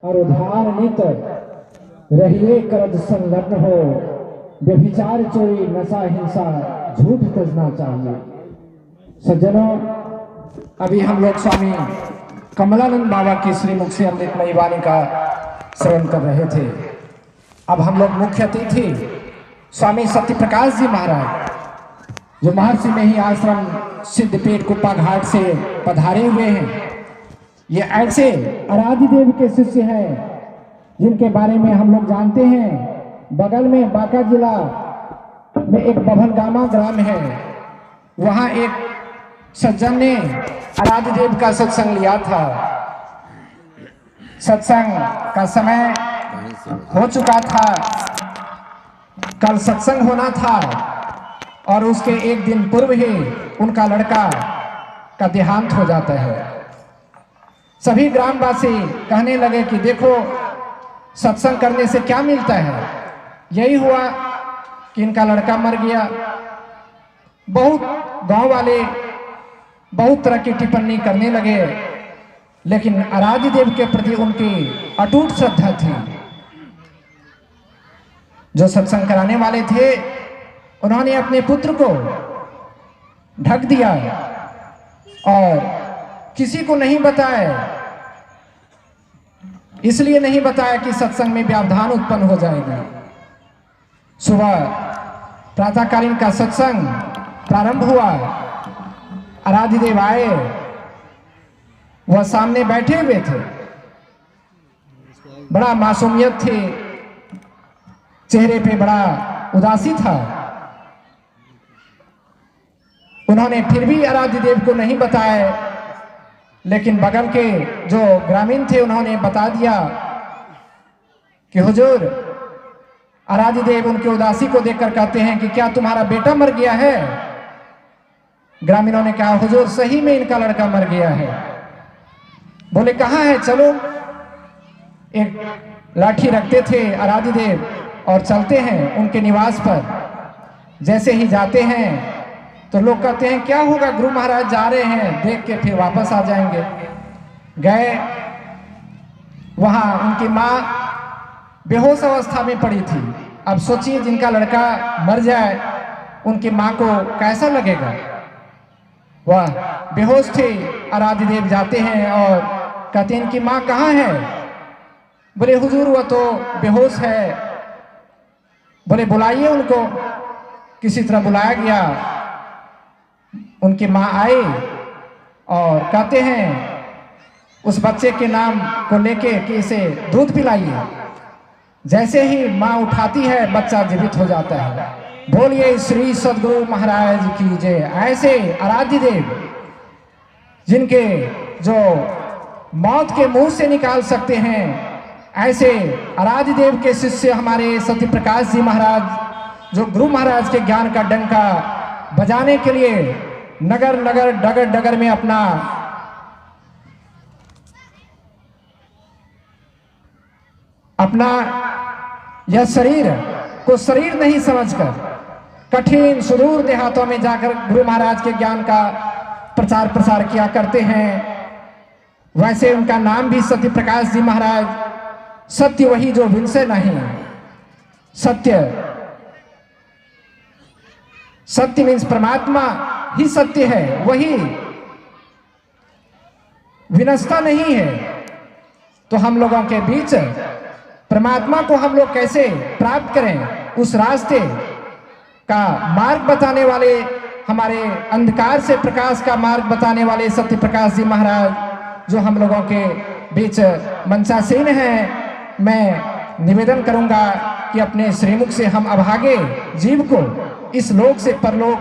और उधार नित रहिए करद संलग्न हो, व्यभिचार चोरी नशा हिंसा झूठ तजना चाहिए। सज्जनों, अभी हम लोग स्वामी कमलानंद बाबा की श्रीमुख से अमृतमयी वाणी का श्रवण कर रहे थे। अब हम लोग मुख्य अतिथि स्वामी सत्यप्रकाश जी महाराज, जो महर्षि में ही आश्रम सिद्धपीठ कुप्पा घाट से पधारे हुए हैं। ये ऐसे आराध्य देव के शिष्य हैं जिनके बारे में हम लोग जानते हैं। बगल में बांका जिला में एक बभनगामा ग्राम है, वहां एक सज्जन ने आराध्य देव का सत्संग लिया था। सत्संग का समय हो चुका था, कल सत्संग होना था और उसके एक दिन पूर्व ही उनका लड़का का देहांत हो जाता है। सभी ग्रामवासी कहने लगे कि देखो, सत्संग करने से क्या मिलता है। यही हुआ कि इनका लड़का मर गया। बहुत गांव वाले बहुत तरह की टिप्पणी करने लगे, लेकिन आराध्य देव के प्रति उनकी अटूट श्रद्धा थी। जो सत्संग कराने वाले थे, उन्होंने अपने पुत्र को ढक दिया और किसी को नहीं बताया। इसलिए नहीं बताया कि सत्संग में व्यवधान उत्पन्न हो जाएगी। सुबह प्रातःकालीन का सत्संग प्रारंभ हुआ। आराध्य देव आए, वह सामने बैठे हुए थे, बड़ा मासूमियत थी, चेहरे पे बड़ा उदासी था। उन्होंने फिर भी आराध्य देव को नहीं बताया, लेकिन बगल के जो ग्रामीण थे उन्होंने बता दिया कि हुजूर, आराध्य देव उनके उदासी को देखकर कहते हैं कि क्या तुम्हारा बेटा मर गया है। ग्रामीणों ने कहा, हुजूर सही में इनका लड़का मर गया है। बोले कहाँ है, चलो। एक लाठी रखते थे आराध्य देव और चलते हैं उनके निवास पर। जैसे ही जाते हैं तो लोग कहते हैं क्या होगा, गुरु महाराज जा रहे हैं, देख के फिर वापस आ जाएंगे। गए, वहां उनकी माँ बेहोश अवस्था में पड़ी थी। अब सोचिए, जिनका लड़का मर जाए उनकी माँ को कैसा लगेगा। वह बेहोश थे। आराध्य देव जाते हैं और कहते हैं इनकी माँ कहाँ है। बोले हुजूर वह तो बेहोश है। बोले बुलाइए उनको। किसी तरह बुलाया गया। उनकी माँ आई और कहते हैं उस बच्चे के नाम को लेके कि इसे दूध पिलाइए। जैसे ही माँ उठाती है, बच्चा जीवित हो जाता है। बोलिए श्री सद्गुरु महाराज की जय। ऐसे आराध्य देव जिनके जो मौत के मुंह से निकाल सकते हैं, ऐसे आराध्य देव के शिष्य हमारे सत्यप्रकाश जी महाराज, जो गुरु महाराज के ज्ञान का डंका बजाने के लिए नगर नगर डगर डगर में अपना यह शरीर को शरीर नहीं समझकर कठिन सुदूर देहातों में जाकर गुरु महाराज के ज्ञान का प्रचार प्रसार किया करते हैं। वैसे उनका नाम भी सत्यप्रकाश जी महाराज। सत्य वही जो विनसे नहीं। सत्य मीन्स परमात्मा ही सत्य है, वही विनष्टा नहीं है। तो हम लोगों के बीच परमात्मा को हम लोग कैसे प्राप्त करें, उस रास्ते का मार्ग बताने वाले, हमारे अंधकार से प्रकाश का मार्ग बताने वाले सत्यप्रकाश जी महाराज, जो हम लोगों के बीच मंचासीन हैं। मैं निवेदन करूंगा कि अपने श्रीमुख से हम अभागे जीव को इस लोक से परलोक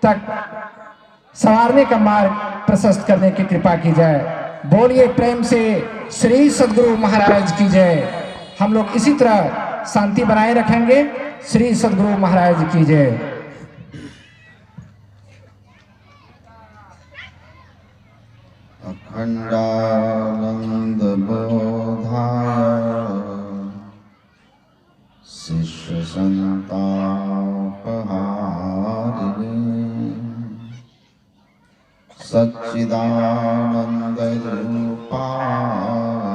तक संवारने का मार्ग प्रशस्त करने की कृपा की जाए। बोलिए प्रेम से श्री सद्गुरु महाराज की जय। हम लोग इसी तरह शांति बनाए रखेंगे। श्री सद्गुरु महाराज की जय। अखंडानंद बोधाय शिष्य संतापहारिणे सच्चिदानंद रूपाय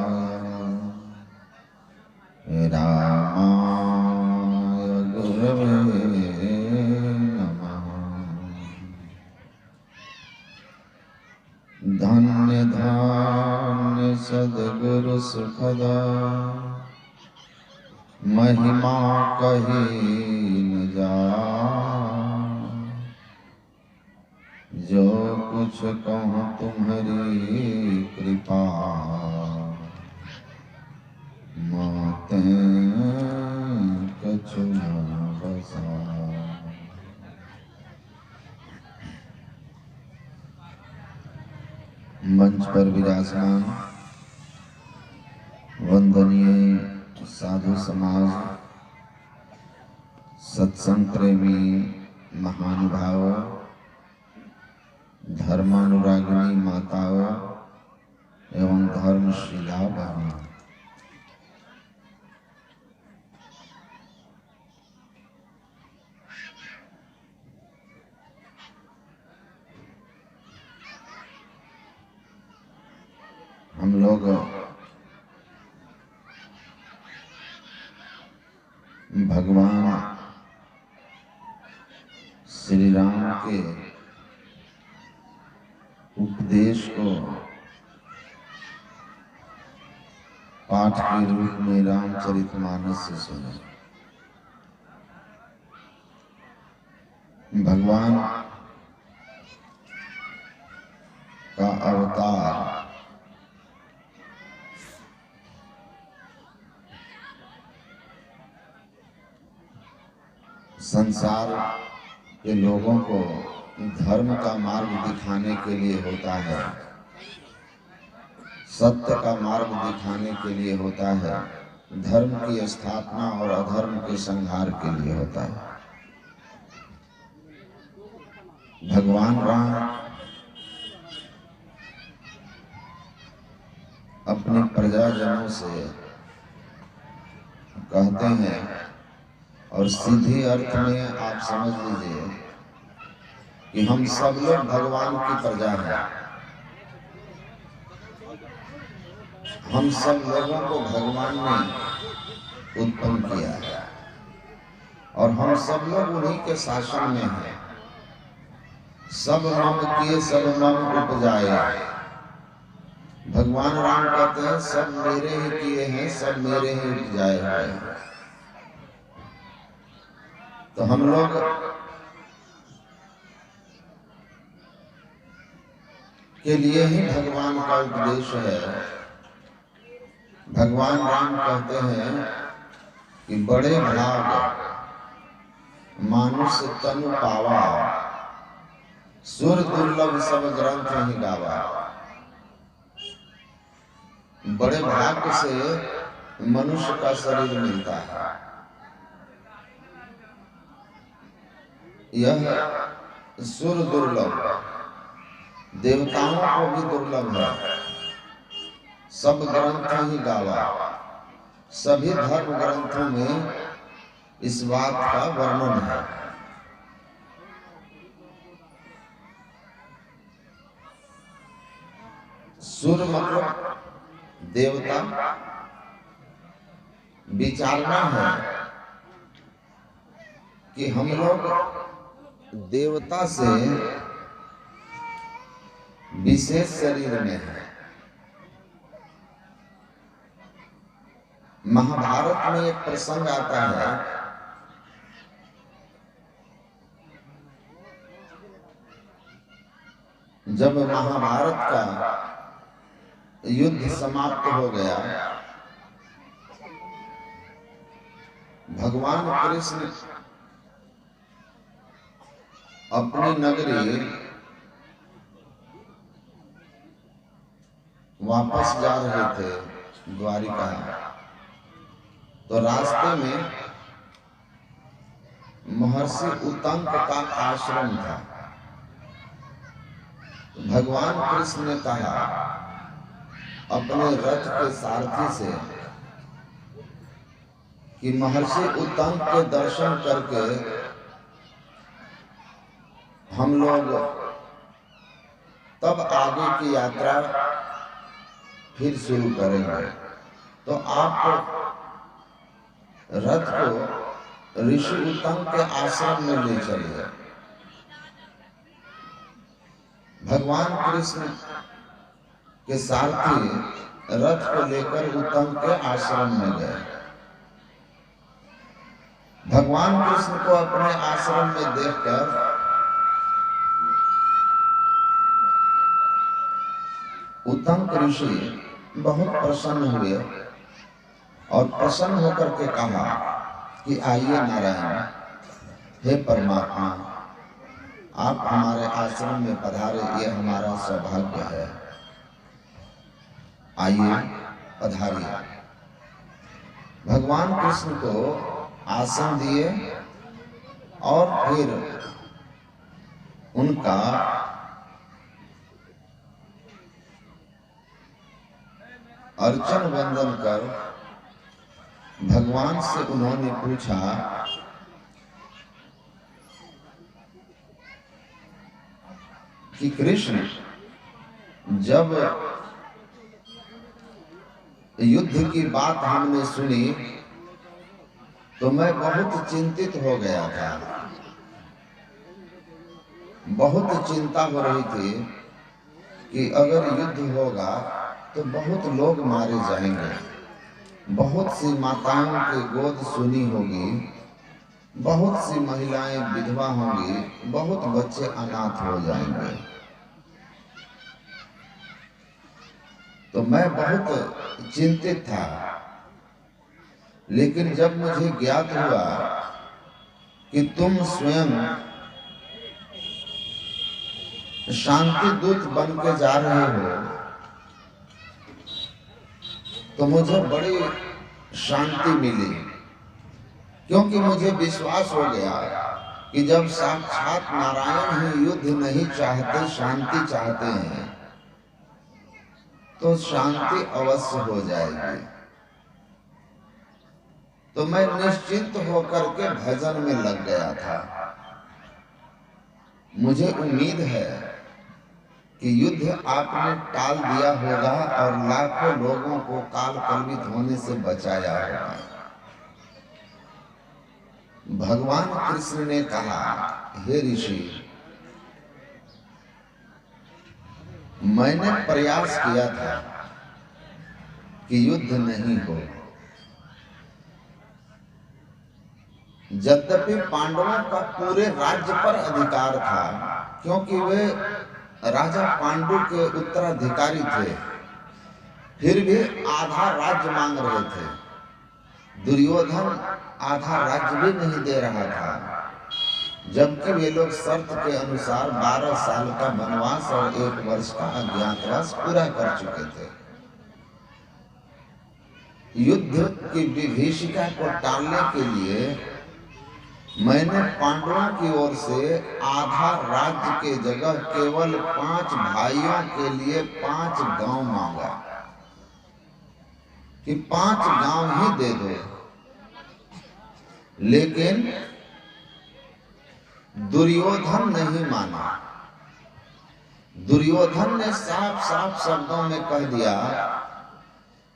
गुरु सुखदा महिमा कही न जा जो कुछ कहूँ तुम्हारी कृपा माते कछु न बसा। मंच पर विराजमान वंदनीय साधु समाज, सत्संग प्रेमी महानुभाव, धर्मानुरागिणी माताओं एवं धर्मशीला बहनों, हम लोग भगवान श्री राम के उपदेश को पाठ के रूप में रामचरितमानस से सुने। भगवान का अवतार संसार के लोगों को धर्म का मार्ग दिखाने के लिए होता है, सत्य का मार्ग दिखाने के लिए होता है, धर्म की स्थापना और अधर्म के संहार के लिए होता है। भगवान राम अपने प्रजाजनों से कहते हैं, और सीधे अर्थ में आप समझ लीजिए कि हम सब लोग भगवान की प्रजा हैं। हम सब लोगों को भगवान ने उत्पन्न किया है और हम सब लोग उन्हीं के शासन में हैं। सब मम किए सब मम उपजाए। भगवान राम कहते हैं सब मेरे ही किए हैं, सब मेरे ही उपजाए हुए हैं। तो हम लोग के लिए ही भगवान का उपदेश है। भगवान राम कहते हैं कि बड़े भाग मानुष तनु पावा, सुर दुर्लभ सब ग्रंथ ही गावा। बड़े भाग्य से मनुष्य का शरीर मिलता है। यह सुर दुर्लभ, देवताओं को भी दुर्लभ है। सब ग्रंथ ही गावा, सभी धर्म ग्रंथों में इस बात का वर्णन है। सुर मतलब देवता। विचारना है कि हम लोग देवता से विशेष शरीर में है। महाभारत में एक प्रसंग आता है, जब महाभारत का युद्ध समाप्त हो गया, भगवान कृष्ण अपनी नगरी वापस जा रहे थे द्वारिका। तो रास्ते में महर्षि उतंक का आश्रम था। भगवान कृष्ण ने कहा अपने रथ के सारथी से कि महर्षि उतंक के दर्शन करके हम लोग तब आगे की यात्रा फिर शुरू करेंगे। तो आप रथ को ऋषि उतंक के आश्रम में ले चलिए। भगवान कृष्ण के सारथी रथ को लेकर उत्तम के आश्रम में गए। भगवान कृष्ण को अपने आश्रम में देखकर उत्तम ऋषि बहुत प्रसन्न हुए और प्रसन्न होकर के कहा कि आइए नारायण, हे परमात्मा, आप हमारे आश्रम में पधारे, ये हमारा सौभाग्य है, आइए पधारिए। भगवान कृष्ण को आसन दिए और फिर उनका अर्चन वंदन कर भगवान से उन्होंने पूछा कि कृष्ण, जब युद्ध की बात हमने सुनी तो मैं बहुत चिंतित हो गया था, बहुत चिंता हो रही थी कि अगर युद्ध होगा तो बहुत लोग मारे जाएंगे, बहुत सी माताओं की गोद सुनी होगी, बहुत सी महिलाएं विधवा होंगी, बहुत बच्चे अनाथ हो जाएंगे। तो मैं बहुत चिंतित था। लेकिन जब मुझे ज्ञात हुआ कि तुम स्वयं शांति दूत बन के जा रहे हो, तो मुझे बड़ी शांति मिली, क्योंकि मुझे विश्वास हो गया कि जब साक्षात नारायण ही युद्ध नहीं चाहते, शांति चाहते हैं, तो शांति अवश्य हो जाएगी। तो मैं निश्चिंत होकर के भजन में लग गया था। मुझे उम्मीद है कि युद्ध आपने टाल दिया होगा और लाखों लोगों को काल कलवित होने से बचाया होगा। भगवान कृष्ण ने कहा, हे ऋषि, मैंने प्रयास किया था कि युद्ध नहीं हो। यद्यपि पांडवों का पूरे राज्य पर अधिकार था, क्योंकि वे राजा पांडु के उत्तराधिकारी थे, फिर भी आधा राज्य मांग रहे थे। दुर्योधन आधा राज्य भी नहीं दे रहा था, जबकि वे लोग शर्त के अनुसार 12 साल का वनवास और 1 वर्ष का अज्ञातवास पूरा कर चुके थे। युद्ध की विभीषिका को टालने के लिए मैंने पांडवों की ओर से आधा राज्य के जगह केवल 5 भाइयों के लिए 5 गांव मांगा कि 5 गांव ही दे दो। लेकिन दुर्योधन नहीं माना। दुर्योधन ने साफ साफ शब्दों में कह दिया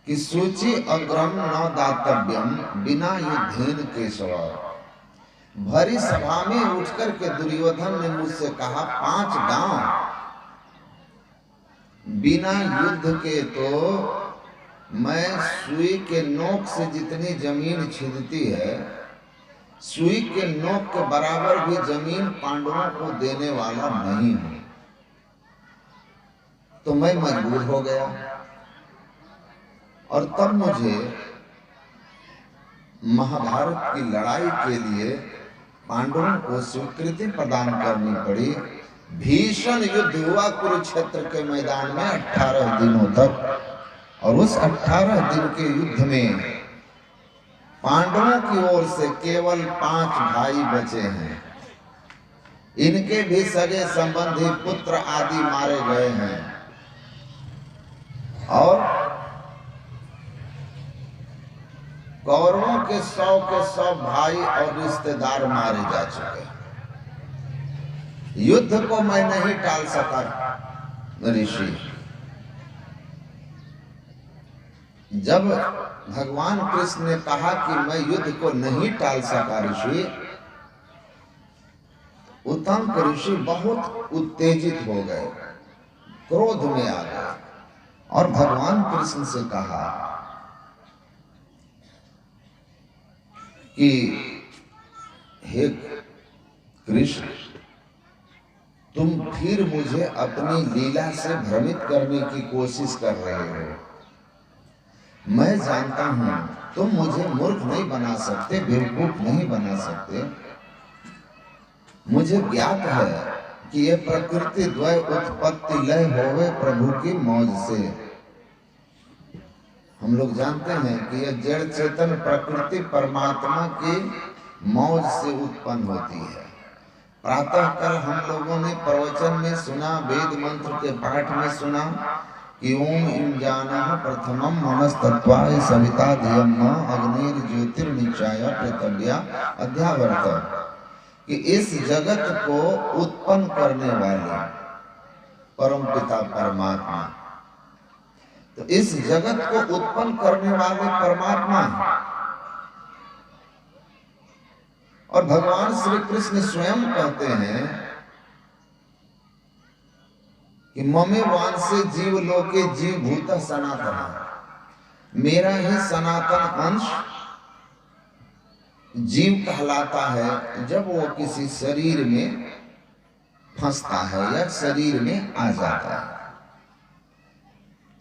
कि सूचि अग्रम न दातव्यम बिना युद्धेन केशव। भरी सभा में उठकर के दुर्योधन ने मुझसे कहा, 5 गांव बिना युद्ध के तो मैं सुई के नोक से जितनी जमीन छिदती है, सुई के नोक के बराबर भी जमीन पांडवों को देने वाला नहीं हूं। तो मैं मजबूर हो गया और तब मुझे महाभारत की लड़ाई के लिए पांडवों को स्वीकृति प्रदान करनी पड़ी। भीषण युद्ध हुआ कुरुक्षेत्र के मैदान में 18 दिनों तक, और उस 18 दिन के युद्ध में पांडवों की ओर से केवल 5 भाई बचे हैं। इनके भी सगे संबंधी पुत्र आदि मारे गए हैं और कौरवों के 100 भाई और रिश्तेदार मारे जा चुके। युद्ध को मैं नहीं टाल सका ऋषि। जब भगवान कृष्ण ने कहा कि मैं युद्ध को नहीं टाल सका ऋषि, उत्तम ऋषि बहुत उत्तेजित हो गए, क्रोध में आ गए और भगवान कृष्ण से कहा कि हे कृष्ण, तुम फिर मुझे अपनी लीला से भ्रमित करने की कोशिश कर रहे हो। मैं जानता हूं तुम मुझे मूर्ख नहीं बना सकते, बेवकूफ नहीं बना सकते। मुझे ज्ञात है कि यह प्रकृति द्वय उत्पत्ति लय होवे प्रभु की मौज से। हम लोग जानते हैं कि यह जड़ चेतन प्रकृति परमात्मा की मौज से उत्पन्न होती है। प्रातः कल हम लोगों ने प्रवचन में सुना, वेद मंत्र के पाठ में सुना कि ओम इंजानः प्रथमं मनस्तत्वाय सविता धियं न अग्निर ज्योतिर्निचाय पृथिव्या अध्यावर्त, कि इस जगत को उत्पन्न करने वाले परम पिता परमात्मा, तो इस जगत को उत्पन्न करने वाले परमात्मा। और भगवान श्री कृष्ण स्वयं कहते हैं कि ममे वांसे जीव लोके जीव भूत सनातन, मेरा ही सनातन अंश जीव कहलाता है जब वो किसी शरीर में फंसता है या शरीर में आ जाता है।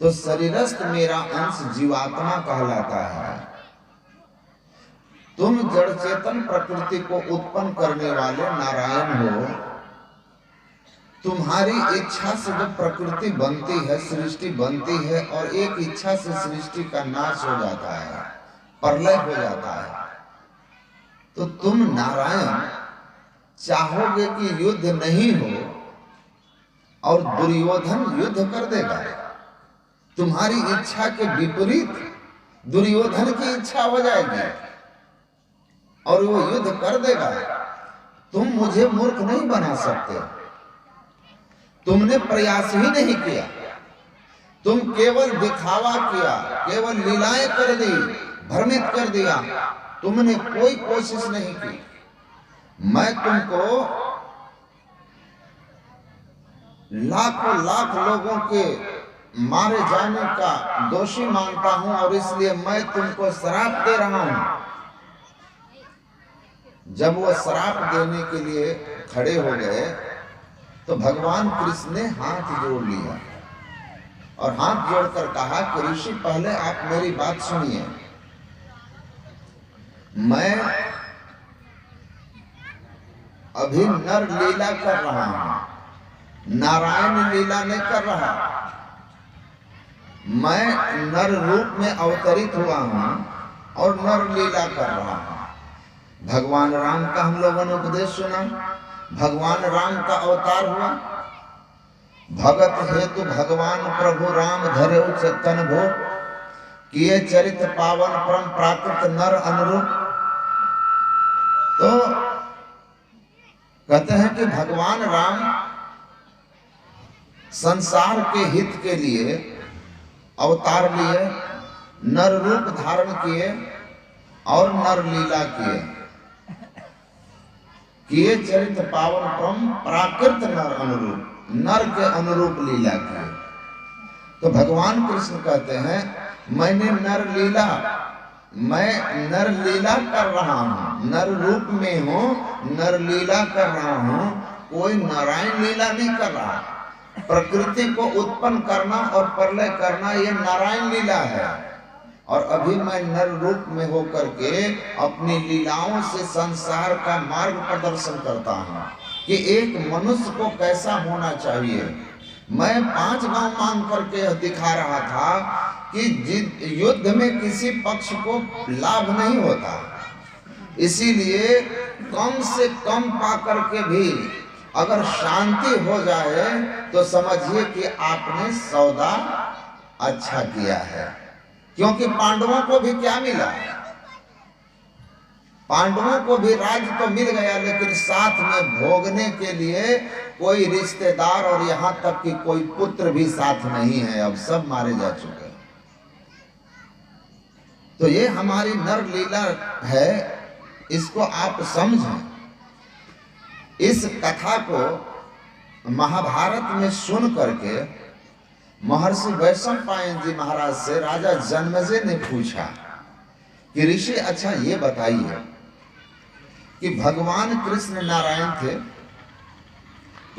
तो शरीरस्थ मेरा अंश जीवात्मा कहलाता है। तुम जड़ चेतन प्रकृति को उत्पन्न करने वाले नारायण हो। तुम्हारी इच्छा से जब प्रकृति बनती है, सृष्टि बनती है, और एक इच्छा से सृष्टि का नाश हो जाता है, प्रलय हो जाता है, तो तुम नारायण चाहोगे कि युद्ध नहीं हो और दुर्योधन युद्ध कर देगा। तुम्हारी इच्छा के विपरीत दुर्योधन की इच्छा हो जाएगी और वो युद्ध कर देगा। तुम मुझे मूर्ख नहीं बना सकते। तुमने प्रयास ही नहीं किया, तुम केवल दिखावा किया, केवल लीलाएं कर दी, भ्रमित कर दिया। तुमने कोई कोशिश नहीं की। मैं तुमको लाखों लाख लोगों के मारे जाने का दोषी मानता हूं और इसलिए मैं तुमको श्राप दे रहा हूं। जब वो श्राप देने के लिए खड़े हो गए तो भगवान कृष्ण ने हाथ जोड़ लिया और हाथ जोड़कर कहा कि ऋषि, पहले आप मेरी बात सुनिए। मैं अभी नर लीला कर रहा हूं, नारायण लीला नहीं कर रहा। मैं नर रूप में अवतरित हुआ हूं और नर लीला कर रहा हूं। भगवान राम का हम लोगों ने उपदेश सुना। भगवान राम का अवतार हुआ। भगत हेतु भगवान प्रभु राम धरे चेतन भो, किए चरित पावन परम प्राकृत नर अनुरूप। तो कहते हैं कि भगवान राम संसार के हित के लिए अवतार लिए, नर रूप धारण किए और नर लीला किए चरित पावन परम प्राकृत नर अनुरूप, नर के अनुरूप लीला किए। तो भगवान कृष्ण कहते हैं मैंने मैं नर लीला कर रहा हूं, नर रूप में हूं, नर लीला कर रहा हूं, कोई नारायण लीला नहीं कर रहा। प्रकृति को उत्पन्न करना और प्रलय करना ये नारायण लीला है। और अभी मैं नर रूप में होकर के अपनी लीलाओं से संसार का मार्ग प्रदर्शन करता हूं कि एक मनुष्य को कैसा होना चाहिए। मैं 5 गांव मांग करके दिखा रहा था कि युद्ध में किसी पक्ष को लाभ नहीं होता, इसीलिए कम से कम पा करके भी अगर शांति हो जाए तो समझिए कि आपने सौदा अच्छा किया है। क्योंकि पांडवों को भी क्या मिला? पांडवों को भी राज्य तो मिल गया, लेकिन साथ में भोगने के लिए कोई रिश्तेदार और यहां तक कि कोई पुत्र भी साथ नहीं है, अब सब मारे जा चुके हैं। तो ये हमारी नर लीला है, इसको आप समझें। इस कथा को महाभारत में सुन करके महर्षि वैशंपायन जी महाराज से राजा जन्मेजय ने पूछा कि ऋषि, अच्छा ये बताइए कि भगवान कृष्ण नारायण थे,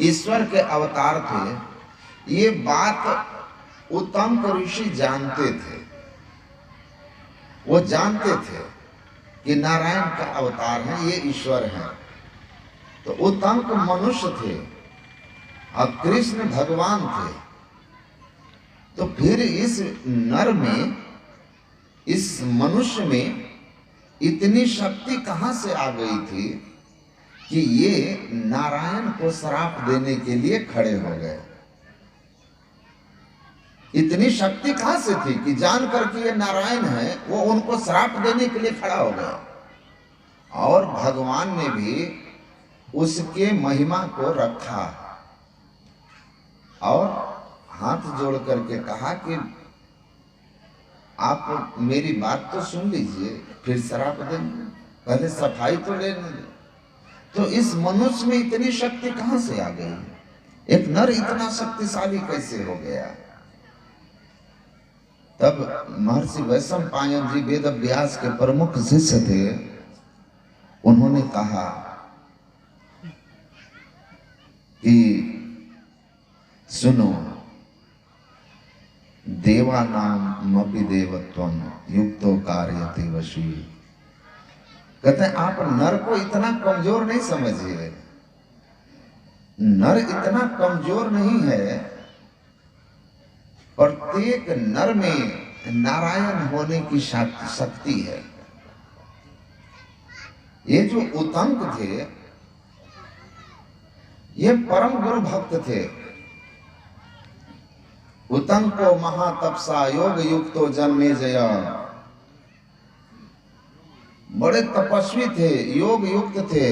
ईश्वर के अवतार थे, ये बात उत्तम ऋषि जानते थे। वो जानते थे कि नारायण का अवतार है, ये ईश्वर है। तो उत्तम मनुष्य थे और कृष्ण भगवान थे। तो फिर इस नर में, इस मनुष्य में इतनी शक्ति कहां से आ गई थी कि ये नारायण को श्राप देने के लिए खड़े हो गए? इतनी शक्ति कहां से थी कि जान करके ये नारायण है, वो उनको श्राप देने के लिए खड़ा हो गया। और भगवान ने भी उसके महिमा को रखा और हाथ जोड़ करके कहा कि आप मेरी बात तो सुन लीजिए, फिर श्राप देंगे, पहले सफाई तो लेने दे। तो इस मनुष्य में इतनी शक्ति कहां से आ गई? एक नर इतना शक्तिशाली कैसे हो गया? तब महर्षि वैशंपायन जी वेद व्यास के प्रमुख शिष्य थे। उन्होंने कहा कि सुनो, देवानाम अपि देवत्वम युक्तो कार्यते वशी। कहते हैं आप नर को इतना कमजोर नहीं समझिए। नर इतना कमजोर नहीं है। प्रत्येक नर में नारायण होने की शक्ति है। ये जो उतंक थे, ये परम गुरु भक्त थे। उतंको महातपसा योग युक्तो जन्मेजय, बड़े तपस्वी थे, योग युक्त थे।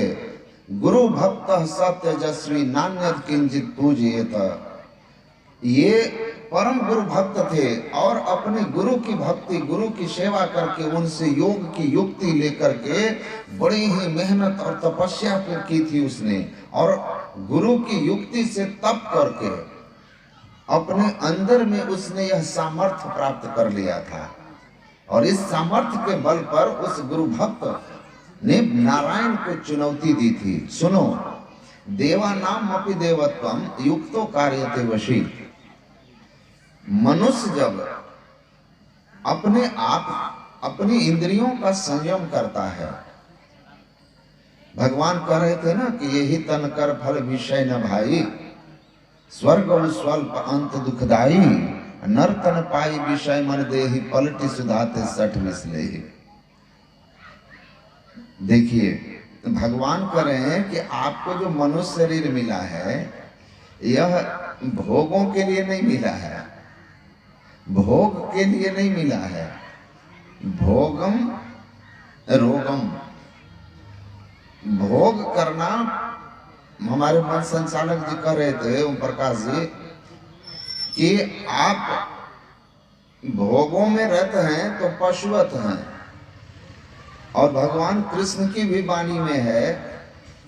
गुरु भक्त सत्यजस्वी नान्यत किंचित पूजयेत। ये परम गुरु भक्त थे और अपने गुरु की भक्ति, गुरु की सेवा करके उनसे योग की युक्ति लेकर के बड़ी ही मेहनत और तपस्या की थी उसने। और गुरु की युक्ति से तप करके अपने अंदर में उसने यह सामर्थ्य प्राप्त कर लिया था। और इस सामर्थ्य के बल पर उस गुरु भक्त ने नारायण को चुनौती दी थी। सुनो, देवानाम अपि देवत्वम युक्तो कार्यते वशी। मनुष्य जब अपने आप अपनी इंद्रियों का संयम करता है, भगवान कह रहे थे ना कि यही तन कर फल विषय न भाई, स्वर्ग स्वल्प अंत दुखदाई, नर तन पाई विषय मन देहि, पलटी सुधाते सठ मिसले। देखिए, भगवान कह रहे हैं कि आपको जो मनुष्य शरीर मिला है, यह भोगों के लिए नहीं मिला है, भोग के लिए नहीं मिला है। भोगम रोगम, भोग करना। हमारे मन संचालक जी कह रहे थे, ओम प्रकाश जी, कि आप भोगों में रहते हैं तो पशुवत हैं। और भगवान कृष्ण की भी वाणी में है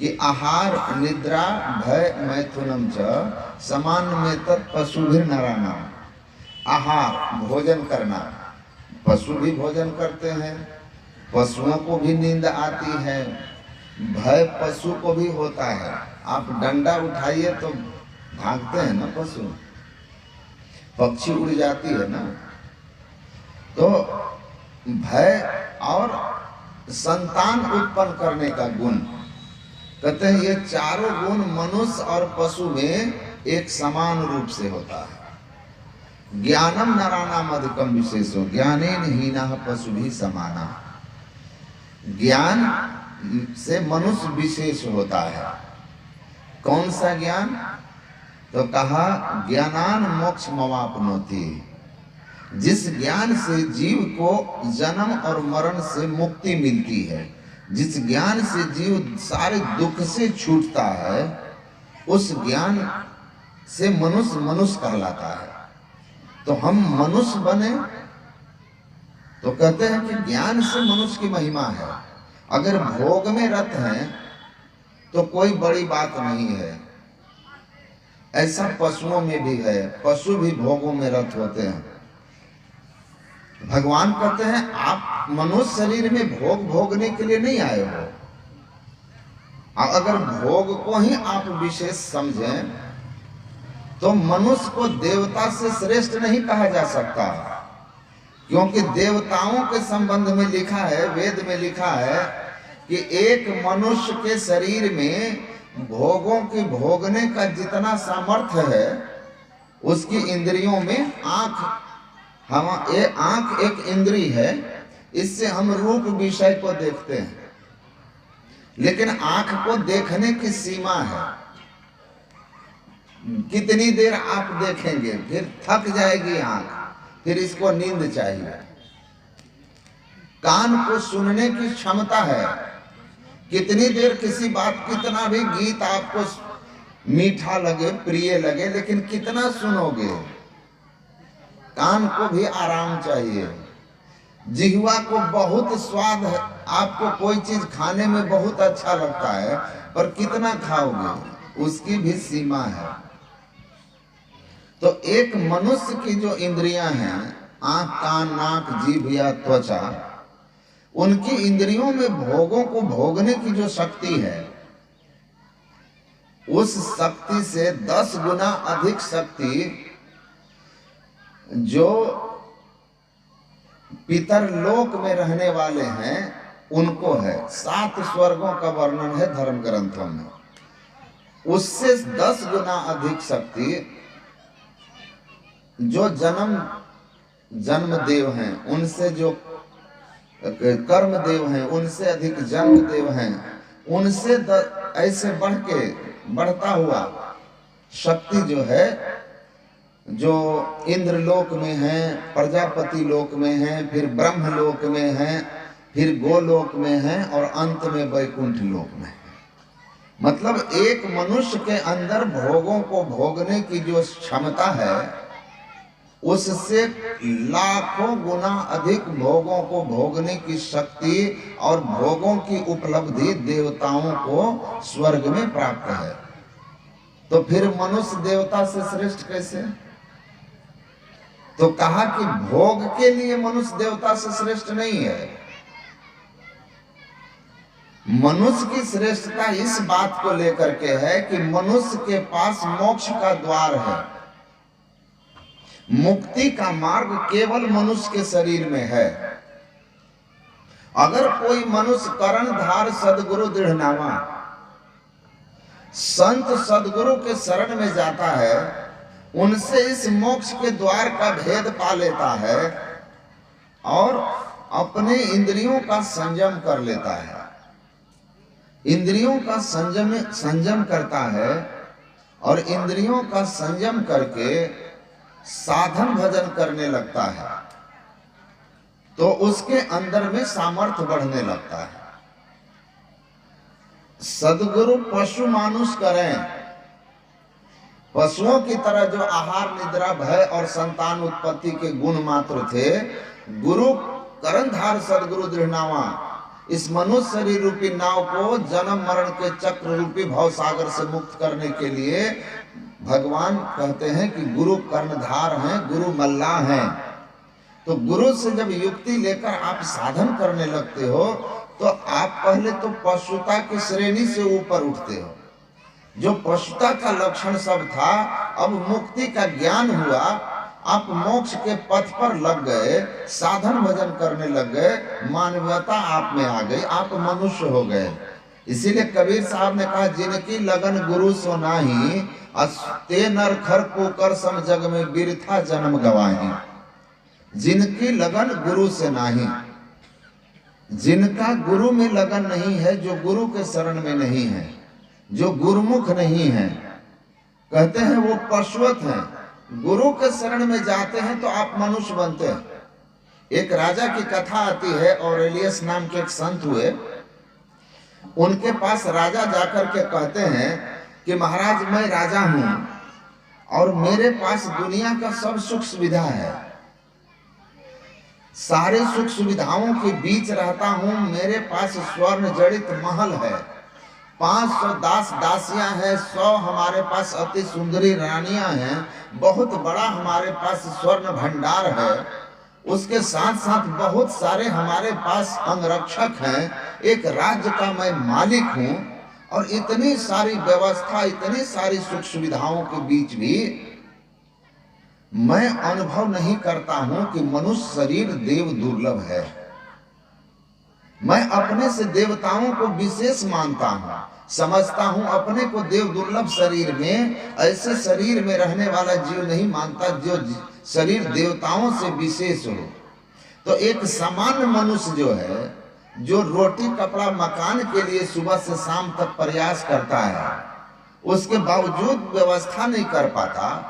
कि आहार निद्रा भय मैथुनम च समान में तत्पशु भी नराना। आहार भोजन करना, पशु भी भोजन करते हैं, पशुओं को भी नींद आती है। भय पशु को भी होता है। आप डंडा उठाइए तो भागते हैं ना पशु, पक्षी उड़ जाती है ना। तो भय और संतान उत्पन्न करने का गुण, कहते हैं ये चारों गुण मनुष्य और पशु में एक समान रूप से होता है। ज्ञानम नराणाम अधिकम विशेषो, ज्ञानेन हीनः पशु भी समाना। ज्ञान से मनुष्य विशेष होता है। कौन सा ज्ञान? तो कहा ज्ञानान मोक्ष मवाप्नोति। जिस ज्ञान से जीव को जन्म और मरण से मुक्ति मिलती है, जिस ज्ञान से जीव सारे दुख से छूटता है, उस ज्ञान से मनुष्य मनुष्य कहलाता है। तो हम मनुष्य बने तो कहते हैं कि ज्ञान से मनुष्य की महिमा है। अगर भोग में रत हैं तो कोई बड़ी बात नहीं है। ऐसा पशुओं में भी है, पशु भी भोगों में रत होते हैं। भगवान कहते हैं आप मनुष्य शरीर में भोग भोगने के लिए नहीं आए हो। अगर भोग को ही आप विशेष समझें तो मनुष्य को देवता से श्रेष्ठ नहीं कहा जा सकता, क्योंकि देवताओं के संबंध में लिखा है, वेद में लिखा है कि एक मनुष्य के शरीर में भोगों की भोगने का जितना सामर्थ्य है, उसकी इंद्रियों में आंख एक इंद्री है, इससे हम रूप विषय को देखते हैं, लेकिन आंख को देखने की सीमा है। कितनी देर आप देखेंगे, फिर थक जाएगी आंख, फिर इसको नींद चाहिए। कान को सुनने की क्षमता है, कितनी देर किसी बात, कितना भी गीत आपको मीठा लगे, प्रिय लगे, लेकिन कितना सुनोगे। कान को भी आराम चाहिए। जिह्वा को बहुत स्वाद है, आपको कोई चीज खाने में बहुत अच्छा लगता है, पर कितना खाओगे, उसकी भी सीमा है। तो एक मनुष्य की जो इंद्रियां हैं, आंख, कान, नाक, जीभ या त्वचा, उनकी इंद्रियों में भोगों को भोगने की जो शक्ति है, उस शक्ति से 10 गुना अधिक शक्ति जो पितरलोक में रहने वाले हैं उनको है। 7 स्वर्गों का वर्णन है धर्म ग्रंथों में। उससे 10 गुना अधिक शक्ति जो जन्म देव हैं, उनसे जो कर्म देव हैं, उनसे अधिक जन्म देव हैं, उनसे ऐसे बढ़ता हुआ शक्ति जो है, जो इंद्रलोक में है, प्रजापति लोक में है, फिर ब्रह्म लोक में है, फिर गोलोक में है, और अंत में वैकुंठ लोक में है। मतलब एक मनुष्य के अंदर भोगों को भोगने की जो क्षमता है, उससे लाखों गुना अधिक भोगों को भोगने की शक्ति और भोगों की उपलब्धि देवताओं को स्वर्ग में प्राप्त है। तो फिर मनुष्य देवता से श्रेष्ठ कैसे? तो कहा कि भोग के लिए मनुष्य देवता से श्रेष्ठ नहीं है। मनुष्य की श्रेष्ठता इस बात को लेकर के है कि मनुष्य के पास मोक्ष का द्वार है। मुक्ति का मार्ग केवल मनुष्य के शरीर में है। अगर कोई मनुष्य कर्णधार सदगुरु दृढ़नामा संत सदगुरु के शरण में जाता है, उनसे इस मोक्ष के द्वार का भेद पा लेता है और अपने इंद्रियों का संयम कर लेता है। इंद्रियों का संयम करता है और इंद्रियों का संयम करके साधन भजन करने लगता है, तो उसके अंदर में सामर्थ्य बढ़ने लगता है। सदगुरु पशु मानुष करें, पशुओं की तरह जो आहार, निद्रा, भय और संतान उत्पत्ति के गुण मात्र थे, गुरु कर्णधार सदगुरु दृढ़नामा इस मनुष्य शरीर रूपी नाव को जन्म मरण के चक्र रूपी भव सागर से मुक्त करने के लिए भगवान कहते हैं कि गुरु कर्णधार हैं, गुरु मल्लाह हैं। तो गुरु से जब युक्ति लेकर आप साधन करने लगते हो, तो आप पहले तो पशुता की श्रेणी से ऊपर उठते हो। जो पशुता का लक्षण सब था, अब मुक्ति का ज्ञान हुआ, आप मोक्ष के पथ पर लग गए, साधन भजन करने लग गए, मानवता आप में आ गई, आप मनुष्य हो गए। इसीलिए कबीर साहब ने कहा, जिनकी लगन गुरु सो नाही, ते नर खर पोकर सम जग में बिरथा जन्म गवाही। जिनकी लगन गुरु से नहीं, जिनका गुरु में लगन नहीं है, जो गुरु के शरण में नहीं है, जो गुरुमुख नहीं है, कहते हैं वो पशुवत हैं। गुरु के शरण में जाते हैं तो आप मनुष्य बनते हैं। एक राजा की कथा आती है, ऑरेलियस नाम के एक संत हुए, उनके पास राजा जाकर के कहते हैं कि महाराज, मैं राजा हूं और मेरे पास दुनिया का सब सुख सुविधा है, सारे सुख सुविधाओं के बीच रहता हूं, मेरे पास स्वर्ण जड़ित महल है, 500 दास दासियां हैं, 100 हमारे पास अति सुंदरी रानियां हैं, बहुत बड़ा हमारे पास स्वर्ण भंडार है, उसके साथ साथ बहुत सारे हमारे पास अंगरक्षक हैं, एक राज्य का मैं मालिक हूं, और इतनी सारी व्यवस्था, इतनी सारी सुख सुविधाओं के बीच भी मैं अनुभव नहीं करता हूं कि मनुष्य शरीर देव दुर्लभ है। मैं अपने से देवताओं को विशेष मानता हूं, समझता हूं अपने को देव दुर्लभ शरीर में, ऐसे शरीर में रहने वाला जीव नहीं मानता जो शरीर देवताओं से विशेष हो। तो एक सामान्य मनुष्य जो है, जो रोटी कपड़ा मकान के लिए सुबह से शाम तक प्रयास करता है, उसके बावजूद व्यवस्था नहीं कर पाता,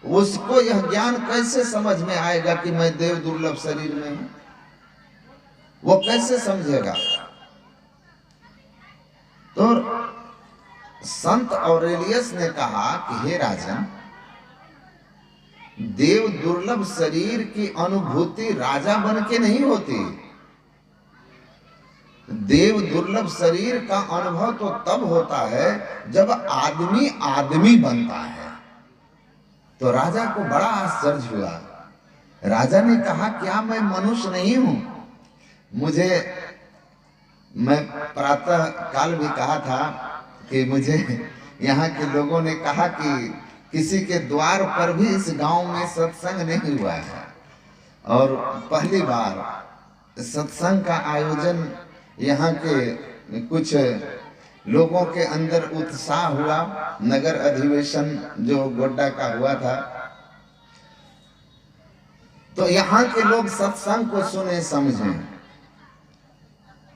उसको यह ज्ञान कैसे समझ में आएगा कि मैं देव दुर्लभ शरीर में हूं? वो कैसे समझेगा? तो संत ऑरेलियस ने कहा कि हे राजन, देव दुर्लभ शरीर की अनुभूति राजा बन के नहीं होती। देव दुर्लभ शरीर का अनुभव तो तब होता है जब आदमी आदमी बनता है। तो राजा को बड़ा आश्चर्य हुआ। राजा ने कहा, क्या मैं मनुष्य नहीं हूं? मैं प्रातः काल भी कहा था कि मुझे यहाँ के लोगों ने कहा कि किसी के द्वार पर भी इस गांव में सत्संग नहीं हुआ है, और पहली बार सत्संग का आयोजन यहाँ के कुछ लोगों के अंदर उत्साह हुआ। नगर अधिवेशन जो गोड्डा का हुआ था, तो यहाँ के लोग सत्संग को सुने, समझे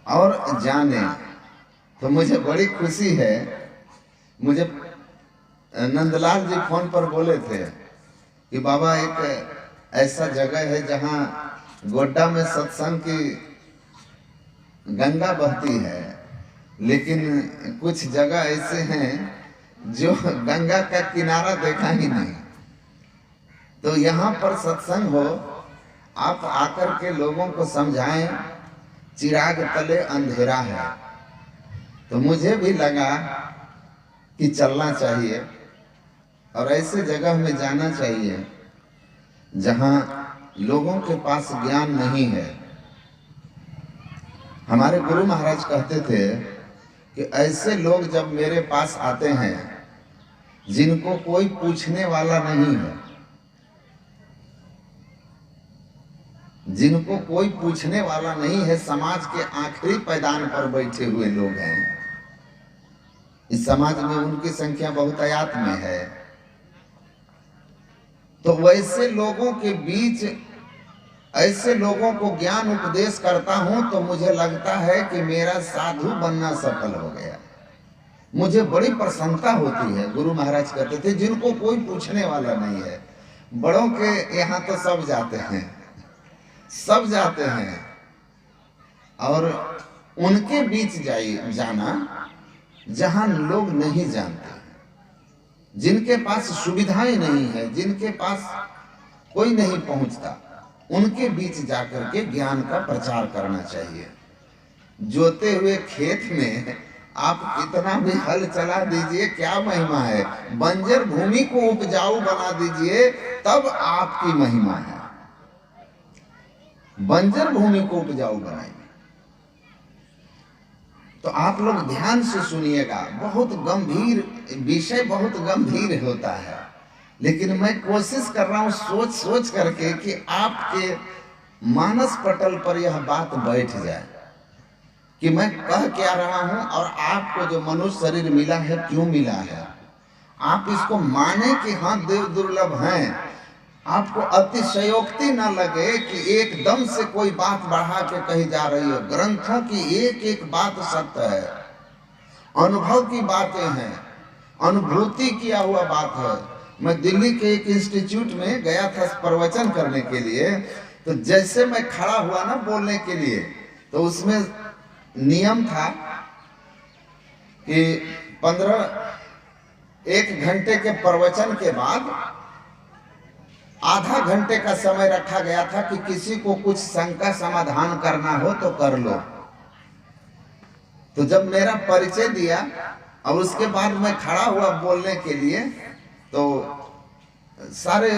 और जाने। तो मुझे बड़ी खुशी है। मुझे नंदलाल जी फोन पर बोले थे कि बाबा एक ऐसा जगह है जहाँ गोड्डा में सत्संग की गंगा बहती है, लेकिन कुछ जगह ऐसे हैं जो गंगा का किनारा देखा ही नहीं। तो यहाँ पर सत्संग हो, आप आकर के लोगों को समझाएं, चिराग तले अंधेरा है। तो मुझे भी लगा कि चलना चाहिए और ऐसे जगह में जाना चाहिए जहाँ लोगों के पास ज्ञान नहीं है। हमारे गुरु महाराज कहते थे कि ऐसे लोग जब मेरे पास आते हैं जिनको कोई पूछने वाला नहीं है, जिनको कोई पूछने वाला नहीं है, समाज के आखिरी पैदान पर बैठे हुए लोग हैं। इस समाज में उनकी संख्या बहुतायत में है। तो वैसे लोगों के बीच ऐसे लोगों को ज्ञान उपदेश करता हूं तो मुझे लगता है कि मेरा साधु बनना सफल हो गया। मुझे बड़ी प्रसन्नता होती है। गुरु महाराज कहते थे जिनको कोई पूछने वाला नहीं है। बड़ों के यहाँ तो सब जाते हैं, सब जाते हैं, और उनके बीच जाना जहां लोग नहीं जानते, जिनके पास सुविधाएं नहीं है, जिनके पास कोई नहीं पहुंचता, उनके बीच जाकर के ज्ञान का प्रचार करना चाहिए। जोते हुए खेत में आप कितना भी हल चला दीजिए, क्या महिमा है? बंजर भूमि को उपजाऊ बना दीजिए, तब आपकी महिमा है। बंजर भूमि को उपजाऊ बनाइए। तो आप लोग ध्यान से सुनिएगा। बहुत गंभीर विषय, बहुत गंभीर होता है, लेकिन मैं कोशिश कर रहा हूं सोच सोच करके कि आपके मानस पटल पर यह बात बैठ जाए कि मैं कह क्या रहा हूं और आपको जो मनुष्य शरीर मिला है क्यों मिला है। आप इसको माने कि हाँ देव दुर्लभ हैं। आपको अतिशयोक्ति न लगे कि एकदम से कोई बात बढ़ा के कही जा रही है। ग्रंथों की एक एक बात सत्य है, अनुभव की बातें हैं, अनुभूति किया हुआ बात है। मैं दिल्ली के एक इंस्टीट्यूट में गया था प्रवचन करने के लिए, तो जैसे मैं खड़ा हुआ ना बोलने के लिए, तो उसमें नियम था कि 1 घंटे के प्रवचन के बाद आधा घंटे का समय रखा गया था कि किसी को कुछ शंका समाधान करना हो तो कर लो। तो जब मेरा परिचय दिया और उसके बाद मैं खड़ा हुआ बोलने के लिए, तो सारे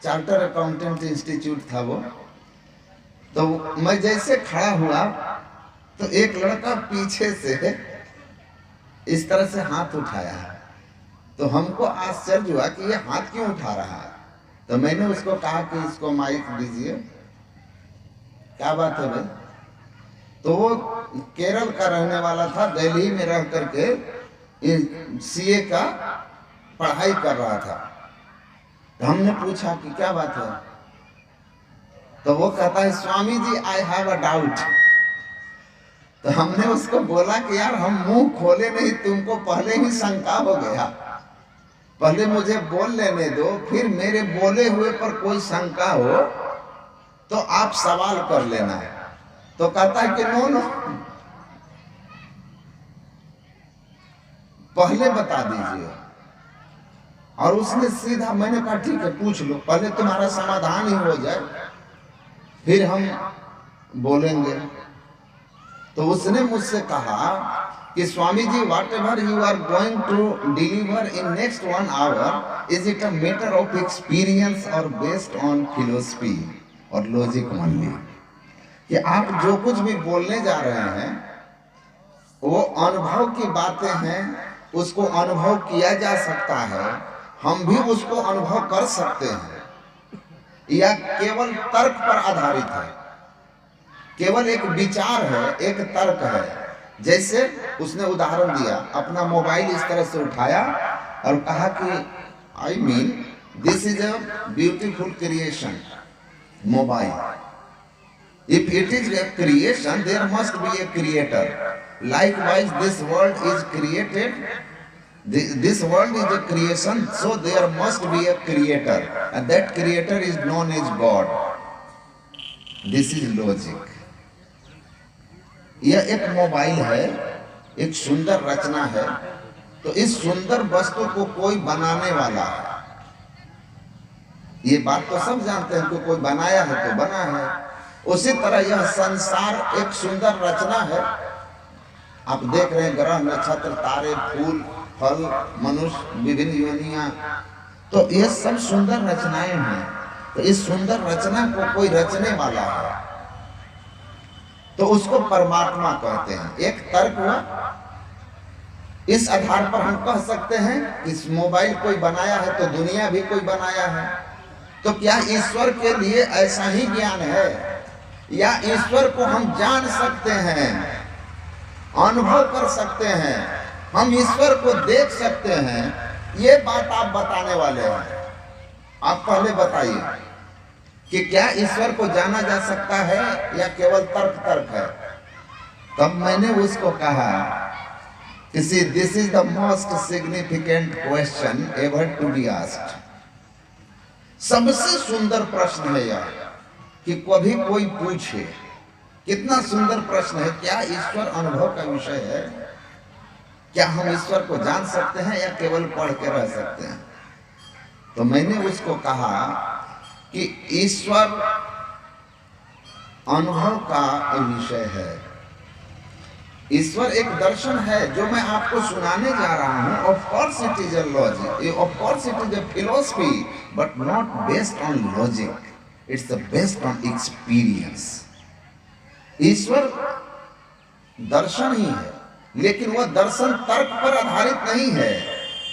चार्टर अकाउंटेंट इंस्टीट्यूट था वो, तो मैं जैसे खड़ा हुआ तो एक लड़का पीछे से इस तरह से हाथ उठाया। तो हमको आश्चर्य हुआ कि ये हाथ क्यों उठा रहा है। तो मैंने उसको कहा कि इसको माइक दीजिए, क्या बात है भाई। तो वो केरल का रहने वाला था, दिल्ली में रह करके सीए का पढ़ाई कर रहा था। तो हमने पूछा कि क्या बात है। तो वो कहता है Swami ji I have a doubt. तो हमने उसको बोला कि यार हम मुंह खोले नहीं, तुमको पहले ही शंका हो गया, पहले मुझे बोल लेने दो, फिर मेरे बोले हुए पर कोई शंका हो तो आप सवाल कर लेना है। तो कहता है कि नो नो, पहले बता दीजिए। और उसने सीधा, मैंने कहा ठीक है पूछ लो, पहले तुम्हारा समाधान ही हो जाए फिर हम बोलेंगे। तो उसने मुझसे कहा कि Swami ji whatever you are going to deliver in next 1 hour, is it a matter of experience और बेस्ड ऑन फिलोसफी और लॉजिक ओनली। कि आप जो कुछ भी बोलने जा रहे हैं वो अनुभव की बातें हैं, उसको अनुभव किया जा सकता है, हम भी उसको अनुभव कर सकते हैं, या केवल तर्क पर आधारित है, केवल एक विचार है, एक तर्क है। जैसे उसने उदाहरण दिया, अपना मोबाइल इस तरह से उठाया और कहा कि I mean this is a beautiful creation mobile, if it is a creation there must be a creator, likewise this world is created, this world is a creation, so there must be a creator and that creator is known as God. This is logic. यह एक mobile है, एक सुंदर रचना है, तो इस सुंदर वस्तु को कोई बनाने वाला है। ये बात तो सब जानते हैं कि कोई बनाया है तो बना है। उसी तरह यह संसार एक सुंदर रचना है। आप देख रहे हैं ग्रह नक्षत्र तारे फूल फल मनुष्य विभिन्न योनियां, तो ये सब सुंदर रचनाएं हैं। तो इस सुंदर रचना को कोई रचने वाला है, तो उसको परमात्मा कहते हैं। एक तर्क हुआ, इस आधार पर हम कह सकते हैं इस मोबाइल कोई बनाया है तो दुनिया भी कोई बनाया है। तो क्या ईश्वर के लिए ऐसा ही ज्ञान है, या ईश्वर को हम जान सकते हैं, अनुभव कर सकते हैं, हम ईश्वर को देख सकते हैं? ये बात आप बताने वाले हैं। आप पहले बताइए कि क्या ईश्वर को जाना जा सकता है या केवल तर्क है? तब मैंने उसको कहा कि see this is the most significant question ever to be asked. सबसे सुंदर प्रश्न है यह कि कभी कोई पूछे। कितना सुंदर प्रश्न है। क्या ईश्वर अनुभव का विषय है? क्या हम ईश्वर को जान सकते हैं या केवल पढ़ के रह सकते हैं? तो मैंने उसको कहा कि ईश्वर अनुभव का विषय है। ईश्वर एक दर्शन है जो मैं आपको सुनाने जा रहा हूं। Of course it is a logic, of course it is a philosophy, but not based on logic, it's based on experience. ईश्वर दर्शन ही है, लेकिन वह दर्शन तर्क पर आधारित नहीं है,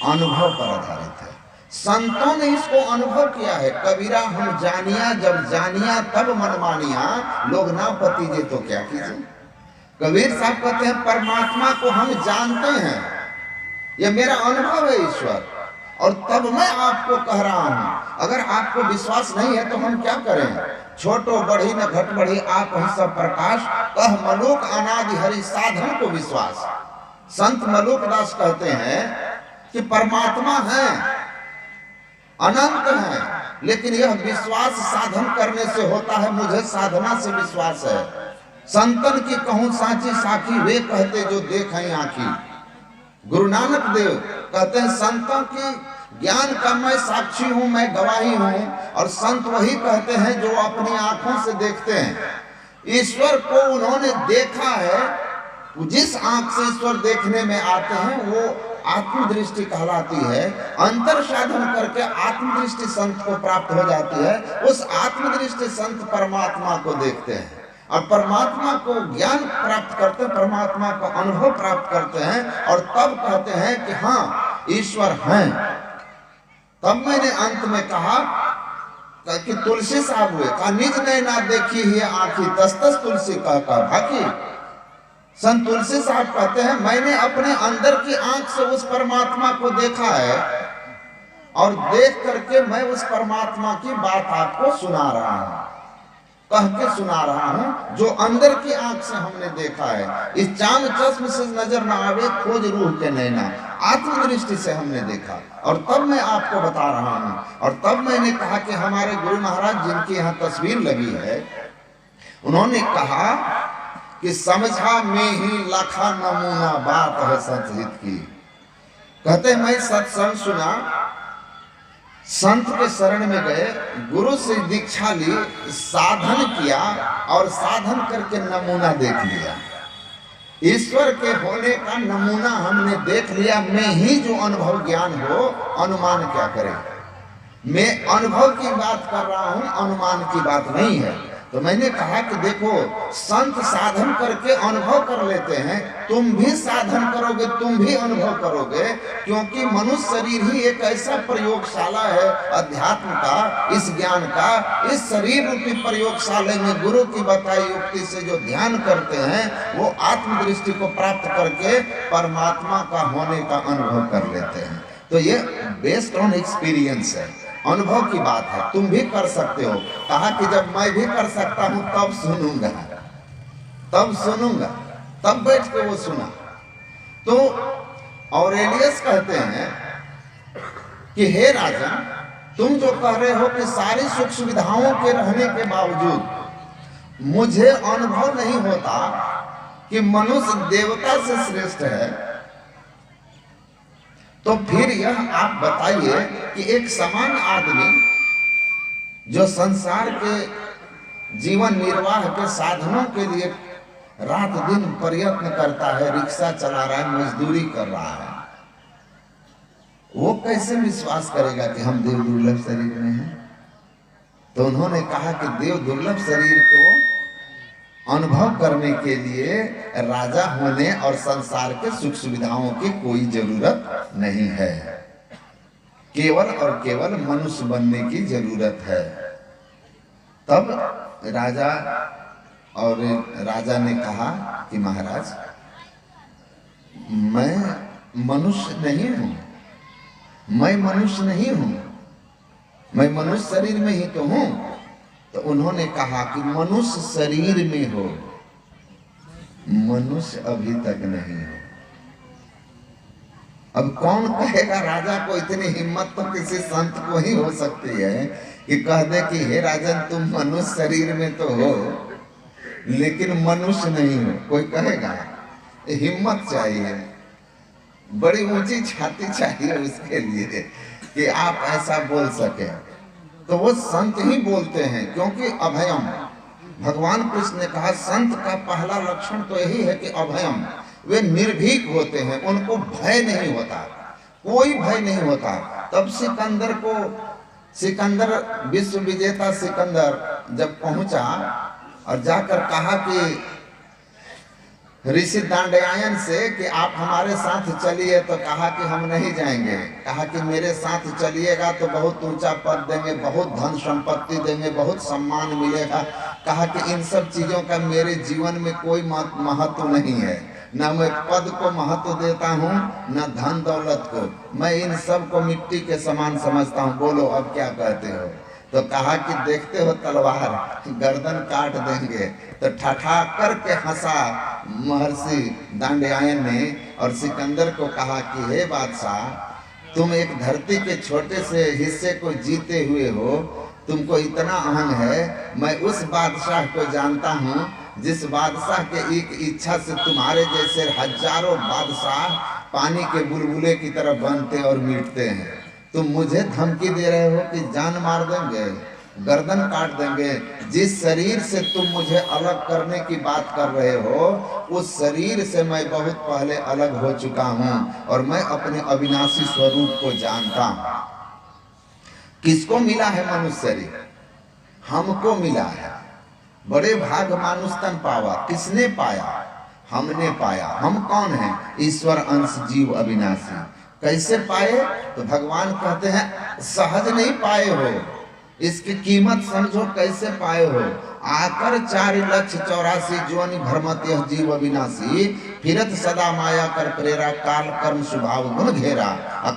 अनुभव पर आधारित है। संतों ने इसको अनुभव किया है। कबीरा हम जानिया जब जानिया तब मन मानिया, लोग ना पतीजे तो क्या कीजिए। कबीर साहब कहते हैं परमात्मा को हम जानते हैं, यह मेरा अनुभव है ईश्वर, और तब मैं आपको कह रहा हूं। अगर आपको विश्वास नहीं है तो हम क्या करें? छोटो बढ़ी न घट बढ़ी आप ही सब प्रकाश, कह मलुक अनादि हरि साधन को विश्वास। संत मलुक दास कहते हैं कि परमात्मा है, अनंत है, लेकिन यह विश्वास साधन करने से होता है। मुझे साधना से विश्वास है। संतन की कहूं साची साखी, वे कहते जो देखें आंखी। गुरु नानक देव कहते हैं संतों की ज्ञान का मैं साक्षी हूं, मैं गवाही हूं, और संत वही कहते हैं जो अपनी आंखों से देखते हैं। ईश्वर को उन्होंने देखा है, जिस आंख से ईश्वर देखने में आते हैं वो आत्मदृष्टि कहलाती है। अंतर साधन करके आत्मदृष्टि संत को प्राप्त हो जाती है। उस आत्मदृष्टि संत परमात्मा को देखते हैं और परमात्मा को ज्ञान प्राप्त करते हैं, परमात्मा का अनुभव प्राप्त करते हैं और तब कहते हैं कि हाँ ईश्वर हैं। तब मैंने अंत में कहा कि तुलसी साहब हुए का निज नैना देखी ही आंखी तस तस तुलसी का भाकी। संत तुलसी साहब कहते हैं मैंने अपने अंदर की आंख से उस परमात्मा को देखा है और देख करके मैं उस परमात्मा की बात आपको सुना रहा हूं, कह के सुना रहा हूं जो अंदर की आंख से हमने देखा है। इस चांद चश्म से नजर न आवे खोज रूह के नैना, आत्मदृष्टि से हमने देखा और तब मैं आपको बता रहा हूं। और तब मैंने कहा कि हमारे गुरु महाराज जिनकी यहाँ तस्वीर लगी है उन्होंने कहा कि समझा में ही लाखा नमूना बात है सतहित की। कहते मैं सत्संग सुना, संत के शरण में गए, गुरु से दीक्षा ली, साधन किया और साधन करके नमूना देख लिया। ईश्वर के होने का नमूना हमने देख लिया। मैं ही जो अनुभव ज्ञान हो, अनुमान क्या करे। मैं अनुभव की बात कर रहा हूं, अनुमान की बात नहीं है। तो मैंने कहा कि देखो संत साधन करके अनुभव कर लेते हैं, तुम भी साधन करोगे, तुम भी अनुभव करोगे, क्योंकि मनुष्य शरीर ही एक ऐसा प्रयोगशाला है अध्यात्म का, इस ज्ञान का। इस शरीर रूपी प्रयोगशाला में गुरु की बताई युक्ति से जो ध्यान करते हैं वो आत्मदृष्टि को प्राप्त करके परमात्मा का होने का अनुभव कर लेते हैं। तो ये बेस्ड ऑन एक्सपीरियंस है, अनुभव की बात है। तुम भी कर सकते हो। कहा कि जब मैं भी कर सकता हूं तब सुनूंगा, तब सुनूंगा। तब बैठ के वो सुना। तो ऑरेलियस कहते हैं कि हे राजन, तुम जो कह रहे हो कि सारी सुख सुविधाओं के रहने के बावजूद मुझे अनुभव नहीं होता कि मनुष्य देवता से श्रेष्ठ है, तो फिर यह आप बताइए कि एक समान आदमी जो संसार के जीवन निर्वाह के साधनों के लिए रात दिन प्रयत्न करता है, रिक्शा चला रहा है, मजदूरी कर रहा है, वो कैसे विश्वास करेगा कि हम देव दुर्लभ शरीर में हैं। तो उन्होंने कहा कि देव दुर्लभ शरीर को अनुभव करने के लिए राजा होने और संसार के सुख सुविधाओं की कोई जरूरत नहीं है, केवल और केवल मनुष्य बनने की जरूरत है। तब राजा ने कहा कि महाराज मैं मनुष्य नहीं हूं, मैं मनुष्य नहीं हूं, मैं मनुष्य शरीर में ही तो हूं। तो उन्होंने कहा कि मनुष्य शरीर में हो, मनुष्य अभी तक नहीं हो। अब कौन कहेगा, राजा को इतनी हिम्मत तो किसी संत को ही हो सकती है कि कह दे कि हे राजन तुम मनुष्य शरीर में तो हो लेकिन मनुष्य नहीं हो। कोई कहेगा? हिम्मत चाहिए, बड़ी ऊंची छाती चाहिए उसके लिए कि आप ऐसा बोल सके। तो वो संत ही बोलते हैं, क्योंकि अभयम, भगवान कृष्ण ने कहा संत का पहला लक्षण तो यही है कि अभयम, वे निर्भीक होते हैं, उनको भय नहीं होता, कोई भय नहीं होता। तब सिकंदर विश्व विजेता सिकंदर जब पहुंचा और जाकर कहा कि ऋषि दांडयायन से कि आप हमारे साथ चलिए, तो कहा कि हम नहीं जाएंगे। कहा कि मेरे साथ चलिएगा तो बहुत ऊंचा पद देंगे, बहुत धन संपत्ति देंगे, बहुत सम्मान मिलेगा। कहा कि इन सब चीजों का मेरे जीवन में कोई महत्व नहीं है, ना मैं पद को महत्व देता हूँ ना धन दौलत को, मैं इन सब को मिट्टी के समान समझता हूँ। बोलो अब क्या कहते हो? तो कहा कि देखते हो तलवार, गर्दन काट देंगे। तो ठठा करके हंसा महर्षि दांडयायन ने और सिकंदर को कहा कि हे बादशाह, तुम एक धरती के छोटे से हिस्से को जीते हुए हो, तुमको इतना अहंग है। मैं उस बादशाह को जानता हूँ जिस बादशाह के एक इच्छा से तुम्हारे जैसे हजारों बादशाह पानी के बुलबुले की तरह बनते और मिटते हैं। तुम मुझे धमकी दे रहे हो कि जान मार देंगे, गर्दन काट देंगे। जिस शरीर से तुम मुझे अलग करने की बात कर रहे हो, उस शरीर से मैं बहुत पहले अलग हो चुका हूं और मैं अपने अविनाशी स्वरूप को जानता हूं। किसको मिला है मनुष्य शरीर? हमको मिला है। बड़े भाग मानुष तन पावा। किसने पाया? हमने पाया। हम कौन हैं? ईश्वर अंश जीव अविनाशी। कैसे पाए? तो भगवान कहते हैं सहज नहीं पाए हो, इसकी कीमत समझो कैसे पाए हो। आकर 4,84,000 जोनि भ्रमत यह जीव अविनाशी, फिरत सदा माया कर प्रेरा, काल कर्म स्वभाव गुण घेरा,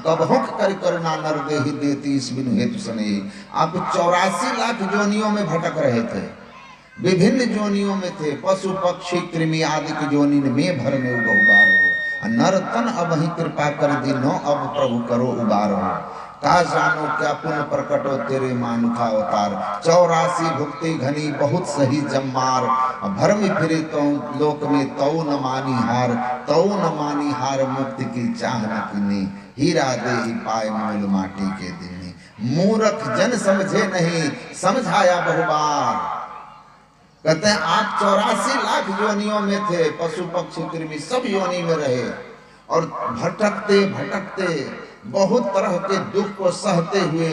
कबहुक कर करुणा नर देहि देती इस बिनु हेतु सने। आप 84 लाख जोनियों में भटक रहे थे, विभिन्न जोनियों में थे। पशु पक्षी कृमि आदि की जोनि में भर में उबार हो। नर तन अब ही कृपा कर दीनो, अब प्रभु करो उबार हो। का जानो क्या पुण्य प्रकटो तेरे मानुखा अवतार, 84 भुक्ति घनी बहुत सही जम्मार, भरम फिरे तो लोक में तऊ न मानी हार, तऊ न मानी हार मुक्ति की चाह न किनी, हीरा दे ही पाए मोल माटी के दिनी। मूर्ख जन समझे नहीं, समझाया बहुबार। कहते हैं आप 84 लाख योनियों में थे, पशु पक्षी कृमि सब योनि में रहे और भटकते भटकते बहुत तरह के दुख को सहते हुए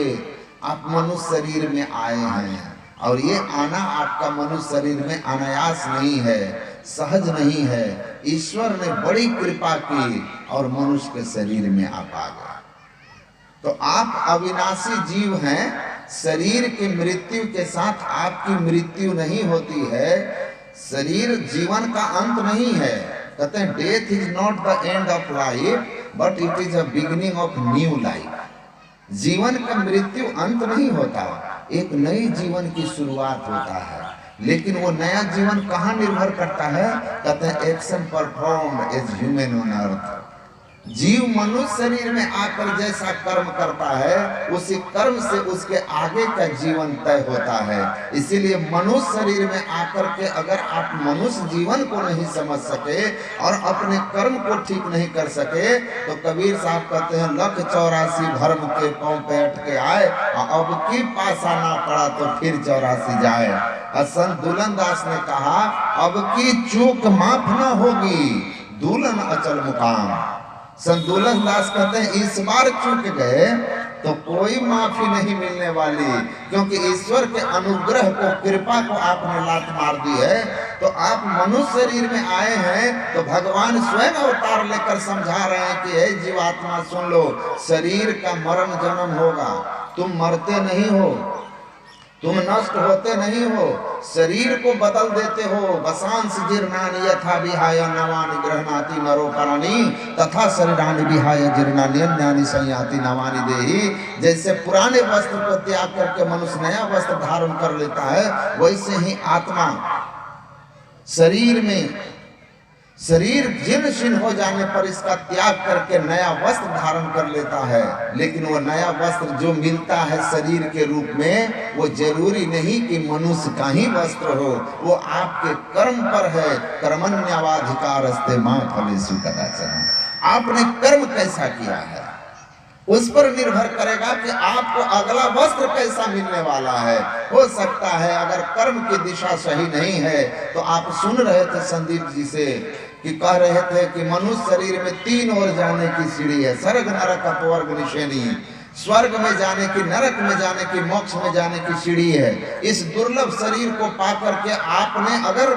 आप मनुष्य शरीर में आए हैं। और ये आना आपका मनुष्य शरीर में अनायास नहीं है, सहज नहीं है। ईश्वर ने बड़ी कृपा की और मनुष्य के शरीर में आप आ गए। तो आप अविनाशी जीव हैं। शरीर की मृत्यु के साथ आपकी मृत्यु नहीं होती है। शरीर जीवन का अंत नहीं है। कहते हैं death is not the end of life but it is a beginning of new life. जीवन का मृत्यु अंत नहीं होता, एक नई जीवन की शुरुआत होता है। लेकिन वो नया जीवन कहाँ निर्भर करता है? कहते हैं action performed as human on earth. जीव मनुष्य शरीर में आकर जैसा कर्म करता है, उसी कर्म से उसके आगे का जीवन तय होता है। इसीलिए मनुष्य शरीर में आकर के अगर आप मनुष्य जीवन को नहीं समझ सके और अपने कर्म को ठीक नहीं कर सके, तो कबीर साहब कहते हैं 1,84 भर्म के पांव पे अटके आए, अब की पासा ना पड़ा तो फिर 84 जाए। संत दुल्हन दास ने कहा अब की चूक माफ न होगी, दुल्हन अचल मुकाम। संत दुल्हन दास कहते हैं इस बार चूक गए तो कोई माफी नहीं मिलने वाली, क्योंकि ईश्वर के अनुग्रह को, कृपा को आपने लात मार दी है। तो आप मनुष्य शरीर में आए हैं तो भगवान स्वयं अवतार लेकर समझा रहे हैं कि हे जीवात्मा सुन लो, शरीर का मरण जन्म होगा, तुम मरते नहीं हो, तुम नष्ट होते नहीं हो, शरीर को बदल देते हो। वसांस जीर्णानि यथा विहाय नवानि गृह्णाति नरो प्राणी, तथा शरीरानि विहाय जीर्णानि अन्यानि संयाति नवानि देहि। जैसे पुराने वस्त्र को त्याग करके मनुष्य नया वस्त्र धारण कर लेता है, वैसे ही आत्मा शरीर में, शरीर जीर्ण शीर्ण हो जाने पर इसका त्याग करके नया वस्त्र धारण कर लेता है। लेकिन वो नया वस्त्र जो मिलता है शरीर के रूप में, वो जरूरी नहीं कि मनुष्य का ही वस्त्र हो, वो आपके कर्म पर है। कर्मण्यवाधिकारस्ते मां फलेषु कदाचन। आपने कर्म कैसा किया है उस पर निर्भर करेगा कि आपको अगला वस्त्र कैसा मिलने वाला है। हो सकता है अगर कर्म की दिशा सही नहीं है, तो आप सुन रहे थे संदीप जी से कि कह रहे थे कि मनुष्य शरीर में 3 ओर जाने की सीढ़ी है, स्वर्ग नरक अपवर्ग निषेनी। स्वर्ग में जाने की, नरक में जाने की, मोक्ष में जाने की सीढ़ी है। इस दुर्लभ शरीर को पाकर के आपने अगर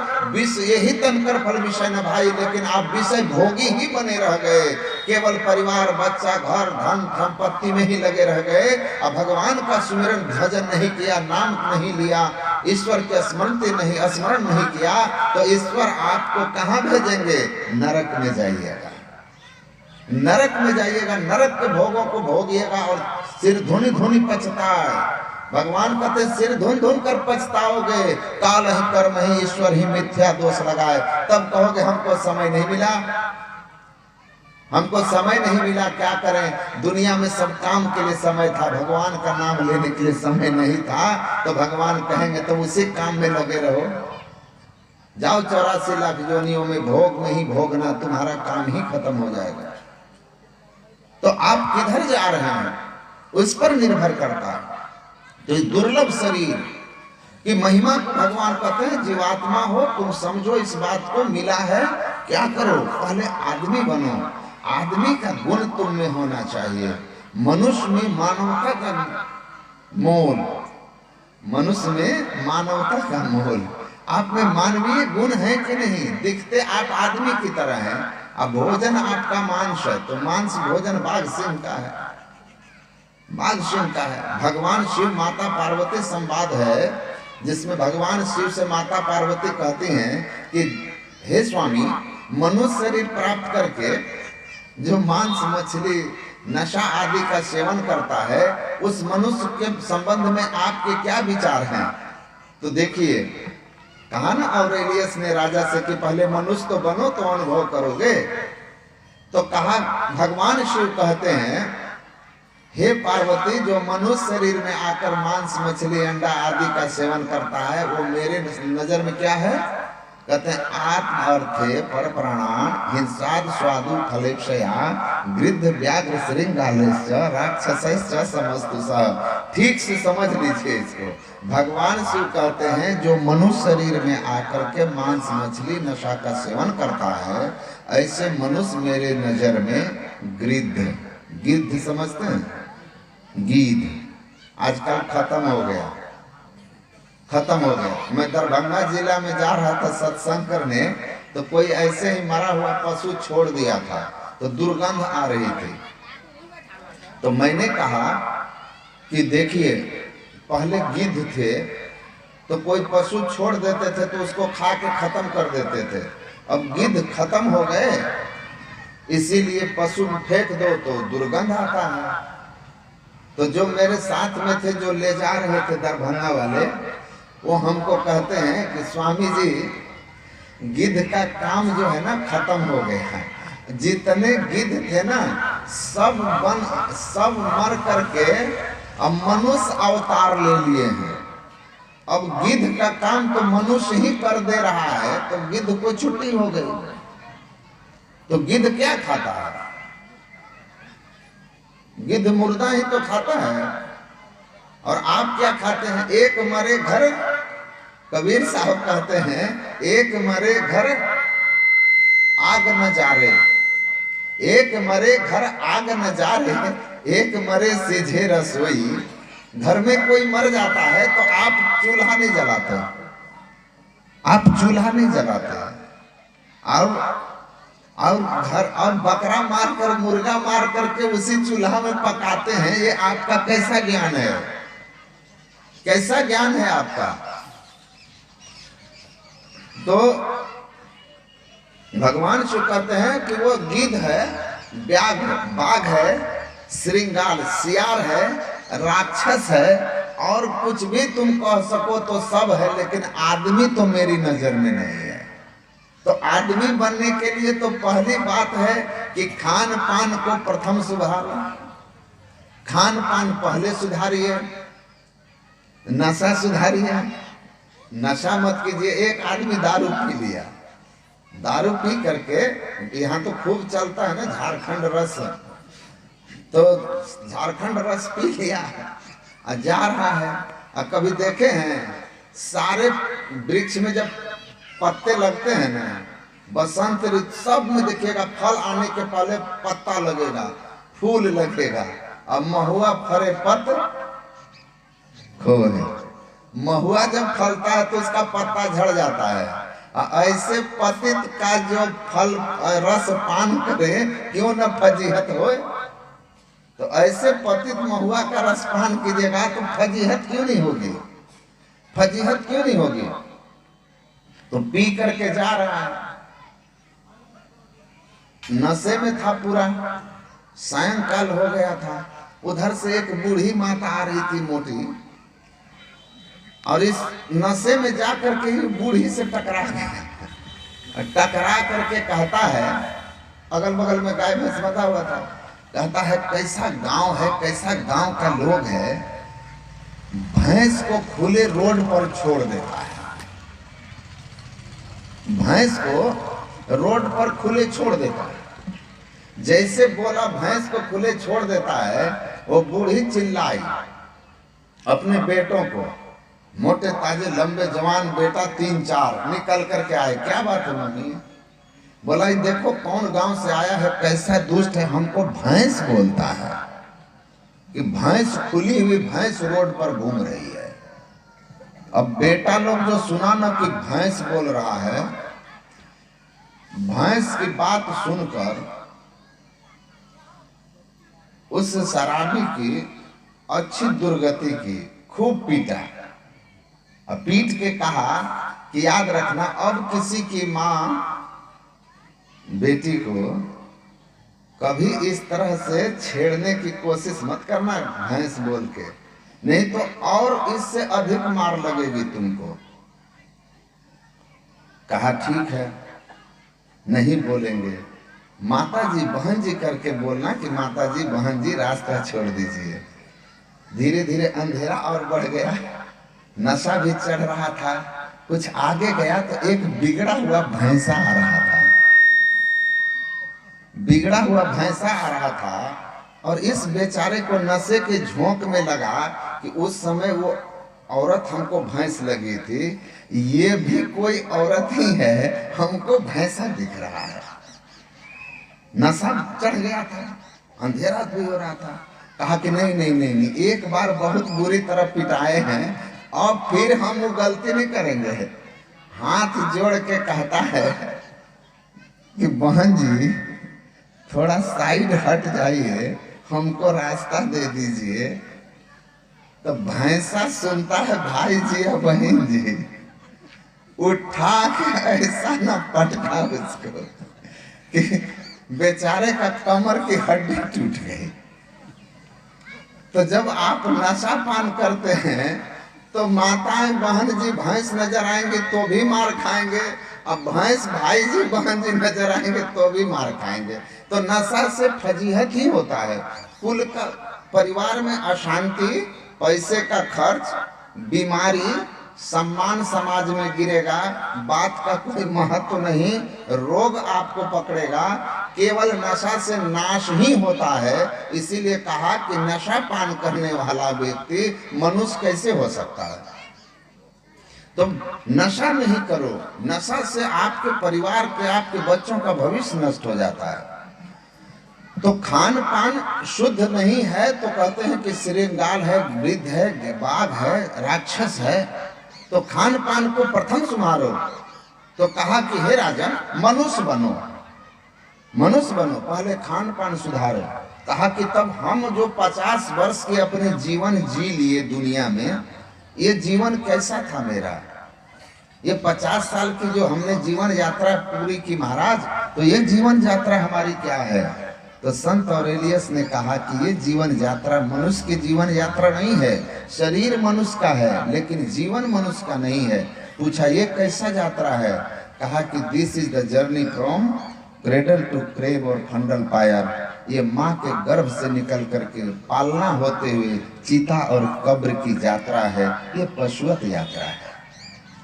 यही तनकर फल विषय न भाई, लेकिन आप विषय भोगी ही बने रह गए, केवल परिवार, बच्चा, घर, धन संपत्ति में ही लगे रह गए। अब भगवान का सुमिरन भजन नहीं किया, नाम नहीं लिया, ईश्वर के स्मरण नहीं किया, तो ईश्वर आपको कहाँ भेजेंगे? नरक में जाइएगा, नरक में जाइएगा, नरक के भोगों को भोगिएगा और सिर धुनी धुनी पछताए। भगवान कहते सिर धुन धुन कर पछताओगे, काल ही कर्म ही ईश्वर ही मिथ्या दोष लगाए। तब कहोगे हमको समय नहीं मिला, हमको समय नहीं मिला, क्या करें? दुनिया में सब काम के लिए समय था, भगवान का नाम लेने के लिए समय नहीं था। तो भगवान कहेंगे तो उसी काम में लगे रहो, जाओ 84 लाख योनियों में भोग में ही भोगना, तुम्हारा काम ही खत्म हो जाएगा। तो आप किधर जा रहे हैं उस पर निर्भर करता है। तो इस दुर्लभ शरीर की महिमा को भगवान कहते हैं जीवात्मा हो तुम समझो इस बात को, मिला है क्या करो, पहले आदमी बनो। आदमी का गुण तुम में होना चाहिए। मनुष्य में मानवता का मोल, मनुष्य में मानवता का मोल। आप में मानवीय गुण है कि नहीं? दिखते आप आदमी की तरह हैं। अब भोजन आपका मांस है तो मांस भोजन बाघ सिंह का है, बाघ सिंह का है। भगवान शिव माता पार्वती संवाद है जिसमें भगवान शिव से माता पार्वती कहती हैं कि हे स्वामी, मनुष्य शरीर प्राप्त करके जो मांस मछली नशा आदि का सेवन करता है उस मनुष्य के संबंध में आपके क्या विचार हैं? तो देखिए कहा ना ऑरेलियस ने राजा से कि पहले मनुष्य तो बनो तो अनुभव करोगे। तो कहा भगवान शिव कहते हैं हे पार्वती, जो मनुष्य शरीर में आकर मांस मछली अंडा आदि का सेवन करता है वो मेरे नजर में क्या है? कहते हैं आत्म अर्थे पर प्राणान हिंसाद स्वादु फलेक्षया गृद्ध व्याघ्र श्रृंगालश्च राक्षसश्च समस्तुषः। ठीक से समझ लीजिए इसको। भगवान शिव कहते हैं जो मनुष्य शरीर में आकर के मांस मछली नशा का सेवन करता है ऐसे मनुष्य मेरे नजर में गिद्ध, गिद्ध समझते हैं? गीध आजकल खत्म हो गया, खत्म हो गया। मैं दरभंगा जिला में जा रहा था सत्संग करने तो कोई ऐसे ही मरा हुआ पशु छोड़ दिया था तो दुर्गंध आ रही थी। तो मैंने कहा कि देखिए पहले गिद्ध थे तो कोई पशु छोड़ देते थे तो उसको खा के खत्म कर देते थे, अब गिद्ध खत्म हो गए इसीलिए पशु फेंक दो तो दुर्गंध आता है। तो जो मेरे साथ में थे जो ले जा रहे थे दरभंगा वाले वो हमको कहते हैं कि स्वामी जी गिद्ध का काम जो है ना खत्म हो गया है। जितने गिद्ध थे ना सब मर करके अब मनुष्य अवतार ले लिए हैं। अब गिद्ध का काम तो मनुष्य ही कर दे रहा है तो गिद्ध को छुट्टी हो गई। तो गिद्ध क्या खाता है? गिद्ध मुर्दा ही तो खाता है। और आप क्या खाते हैं? एक मरे घर, कबीर साहब कहते हैं एक मरे घर आग न जारे, एक मरे घर आग न जारे, एक मरे सीझे रसोई। घर में कोई मर जाता है तो आप चूल्हा नहीं जलाते, आप चूल्हा नहीं जलाते और घर और बकरा मार कर मुर्गा मार करके उसी चूल्हा में पकाते हैं। ये आपका कैसा ज्ञान है? कैसा ज्ञान है आपका? तो भगवान शिव कहते हैं कि वो गिद्ध है, व्याघ्र बाघ है, श्रृंगाल सियार है, राक्षस है और कुछ भी तुम कह सको तो सब है, लेकिन आदमी तो मेरी नजर में नहीं है। तो आदमी बनने के लिए तो पहली बात है कि खान पान को प्रथम सुधारो। खान पान पहले सुधारिए, नशा सुधारिए। नशा मत कीजिए। एक आदमी दारू पी लिया, दारू पी करके यहाँ तो खूब चलता है ना झारखंड रस, तो झारखंड रस पी लिया और जा रहा है। और कभी देखे हैं सारे वृक्ष में जब पत्ते लगते हैं ना बसंत ऋतु सब में देखिएगा फल आने के पहले पत्ता लगेगा, फूल लगेगा। अब महुआ फरे पत्र खोए, महुआ जब फलता है तो उसका पत्ता झड़ जाता है। ऐसे पतित का जो फल रस पान करे क्यों न फजीहत होए। तो ऐसे पतित महुआ का रस पान कीजिएगा तो फजीहत क्यों नहीं होगी? फजीहत क्यों नहीं होगी? तो पी करके जा रहा है, नशे में था पूरा। सायंकाल हो गया था, उधर से एक बूढ़ी माता आ रही थी मोटी, और इस नशे में जा करके ही बूढ़ी से टकरा गया। टकरा करके कहता है, अगल बगल में गाय भैंस बंधा हुआ था, कहता है कैसा गांव है, कैसा गांव का लोग है, भैंस को खुले रोड पर छोड़ देता है। भैंस को रोड पर खुले छोड़ देता है। जैसे बोला भैंस को खुले छोड़ देता है, वो बूढ़ी चिल्लाई, अपने बेटों को, मोटे ताजे लंबे जवान बेटा 3-4 निकल करके आए। क्या बात है मम्मी? बोला ये देखो कौन गांव से आया है, कैसा दुष्ट है, हमको भैंस बोलता है कि भैंस, खुली हुई भैंस रोड पर घूम रही है। अब बेटा लोग जो सुना ना कि भैंस बोल रहा है, भैंस की बात सुनकर उस शराबी की अच्छी दुर्गति की खूब पीटा। अब पीट के कहा कि याद रखना, अब किसी की माँ बेटी को कभी इस तरह से छेड़ने की कोशिश मत करना भैंस बोल के, नहीं तो और इससे अधिक मार लगेगी तुमको। कहा ठीक है, नहीं बोलेंगे। माता जी बहन जी करके बोलना कि माता जी बहन जी रास्ता छोड़ दीजिए। धीरे धीरे अंधेरा और बढ़ गया, नशा भी चढ़ रहा था। कुछ आगे गया तो एक बिगड़ा हुआ भैंसा आ रहा था। बिगड़ा हुआ भैंसा आ रहा था और इस बेचारे को नशे के झोंक में लगा कि उस समय वो औरत हमको भैंस लगी थी, ये भी कोई औरत ही है, हमको भैंसा दिख रहा है। नशा चढ़ गया था, अंधेरा भी हो रहा था। कहा कि नहीं नहीं नहीं नहीं, एक बार बहुत बुरी तरह पिटाए हैं, अब फिर हम वो गलती नहीं करेंगे। हाथ जोड़ के कहता है कि बहन जी थोड़ा साइड हट जाइए, हमको रास्ता दे दीजिए। तो भैंसा सुनता है भाई जी या बहन जी, उठा के ऐसा न पटका उसको कि बेचारे का कमर की हड्डी टूट गई। तो जब आप नशा पान करते हैं तो माताएं बहन जी भैंस नजर आएंगे तो भी मार खाएंगे, अब भैंस भाई जी बहन जी नजर आएंगे तो भी मार खाएंगे। तो नशा से फजीहत ही होता है, कुल का परिवार में अशांति, पैसे का खर्च, बीमारी, सम्मान समाज में गिरेगा, बात का कोई महत्व नहीं, रोग आपको पकड़ेगा। केवल नशा से नाश ही होता है। इसीलिए कहा कि नशा पान करने वाला व्यक्ति मनुष्य कैसे हो सकता है। तो नशा नहीं करो, नशा से आपके परिवार के, आपके बच्चों का भविष्य नष्ट हो जाता है। तो खान पान शुद्ध नहीं है तो कहते हैं कि श्रृंगार है, वृद्ध है, बाघ है, राक्षस है। तो खान पान को प्रथम सुधारो। तो कहा कि हे राजन मनुष्य बनो, मनुष्य बनो, पहले खान पान सुधारो। कहा कि तब हम जो 50 वर्ष के अपने जीवन जी लिए दुनिया में, ये जीवन कैसा था मेरा, ये 50 साल की जो हमने जीवन यात्रा पूरी की महाराज, तो ये जीवन यात्रा हमारी क्या है। तो संत ऑरेलियस ने कहा कि ये जीवन यात्रा मनुष्य की जीवन यात्रा नहीं है, शरीर मनुष्य का है लेकिन जीवन मनुष्य का नहीं है। पूछा ये कैसा यात्रा है। कहा कि this is the journey from cradle to grave और फंडल पायर। ये माँ के गर्भ से निकल करके पालना होते हुए चीता और कब्र की यात्रा है। ये पशुवत यात्रा है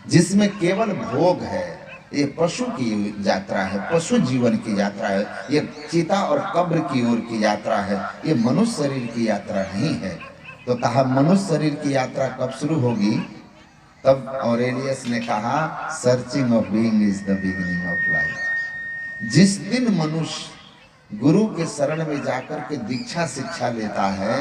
जिसमें केवल भोग है। ये पशु की यात्रा है, पशु जीवन की यात्रा है। ये चीता और कब्र की ओर की यात्रा है, ये मनुष्य शरीर की यात्रा नहीं है। तो कहा मनुष्य शरीर की यात्रा कब शुरू होगी। तब ऑरेलियस ने कहा searching of being is the beginning of life. जिस दिन मनुष्य गुरु के शरण में जाकर के दीक्षा शिक्षा लेता है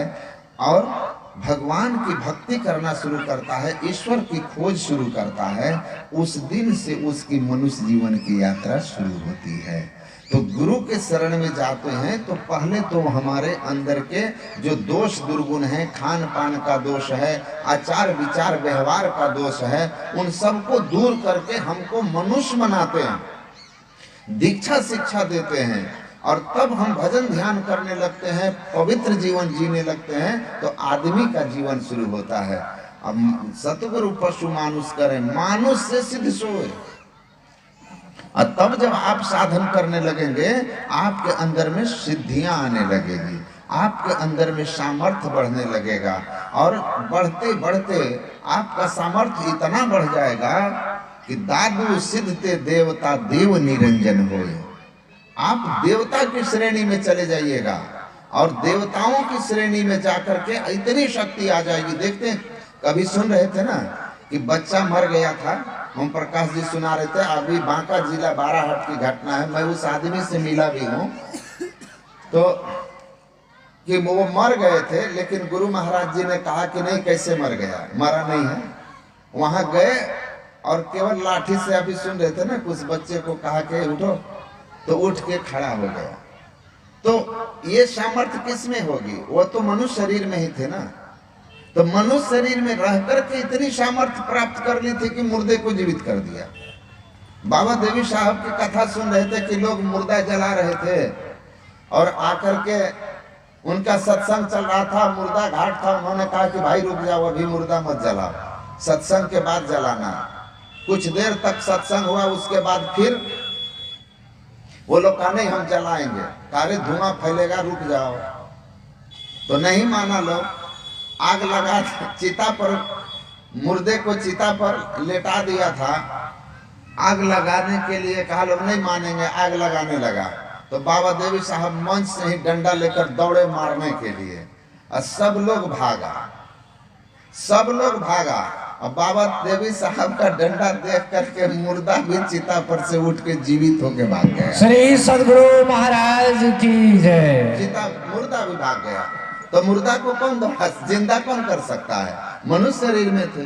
और भगवान की भक्ति करना शुरू करता है, ईश्वर की खोज शुरू करता है, उस दिन से उसकी मनुष्य जीवन की यात्रा शुरू होती है। तो गुरु के शरण में जाते हैं तो पहले तो हमारे अंदर के जो दोष दुर्गुण हैं, खान पान का दोष है, आचार विचार व्यवहार का दोष है, उन सबको दूर करके हमको मनुष्य बनाते हैं, दीक्षा शिक्षा देते हैं और तब हम भजन ध्यान करने लगते हैं, पवित्र जीवन जीने लगते हैं। तो आदमी का जीवन शुरू होता है। अब सतगुरु पशु मानुष करे, मानुष से सिद्ध सोए। और तब जब आप साधन करने लगेंगे आपके अंदर में सिद्धियां आने लगेगी, आपके अंदर में सामर्थ्य बढ़ने लगेगा और बढ़ते बढ़ते आपका सामर्थ्य इतना बढ़ जाएगा कि दादु सिद्धते देवता देव निरंजन होए। आप देवता की श्रेणी में चले जाइएगा। और देवताओं की श्रेणी में जाकर के इतनी शक्ति आ जाएगी। देखते हैं, कभी सुन रहे थे ना कि बच्चा मर गया था, ओम प्रकाश जी सुना रहे थे, अभी बांका जिला बाराहाट की घटना है, मैं उस आदमी से मिला भी हूँ, तो कि वो मर गए थे, लेकिन गुरु महाराज जी ने कहा कि नहीं, कैसे मर गया, मरा नहीं है। वहां गए और केवल लाठी से, अभी सुन रहे थे ना, कुछ बच्चे को कहा कि उठो, तो उठ के खड़ा हो गया। तो ये सामर्थ्य किस में होगी? वो तो मनुष्य शरीर में ही थे ना। तो मनुष्य शरीर में रह करके इतनी सामर्थ्य प्राप्त कर ली थी कि मुर्दे को जीवित कर दिया। बाबा देवी साहब की कथा सुन रहे थे कि लोग मुर्दा जला रहे थे और आकर के उनका सत्संग चल रहा था, मुर्दा घाट था, उन्होंने कहा कि भाई रुक जाओ, अभी मुर्दा मत जलाओ, सत्संग के बाद जलाना। कुछ देर तक सत्संग हुआ, उसके बाद फिर वो लोग कहा नहीं हम जलाएंगे, अरे धुआं फैलेगा, रुक जाओ। तो नहीं माना लोग, आग लगा चिता पर, मुर्दे को चिता पर लेटा दिया था, आग लगाने के लिए कहा, लोग नहीं मानेंगे, आग लगाने लगा। तो बाबा देवी साहब मंच से ही डंडा लेकर दौड़े मारने के लिए, और सब लोग भागा, सब लोग भागा। और बाबा देवी साहब का डंडा देख करके मुर्दा भी चिता पर से उठ के जीवित होके भाग गया। श्री सद्गुरु महाराज की जय। चिता मुर्दा भी भाग गया। तो मुर्दा को कौन दौड़ा, जिंदा कौन कर सकता है? मनुष्य शरीर में थे।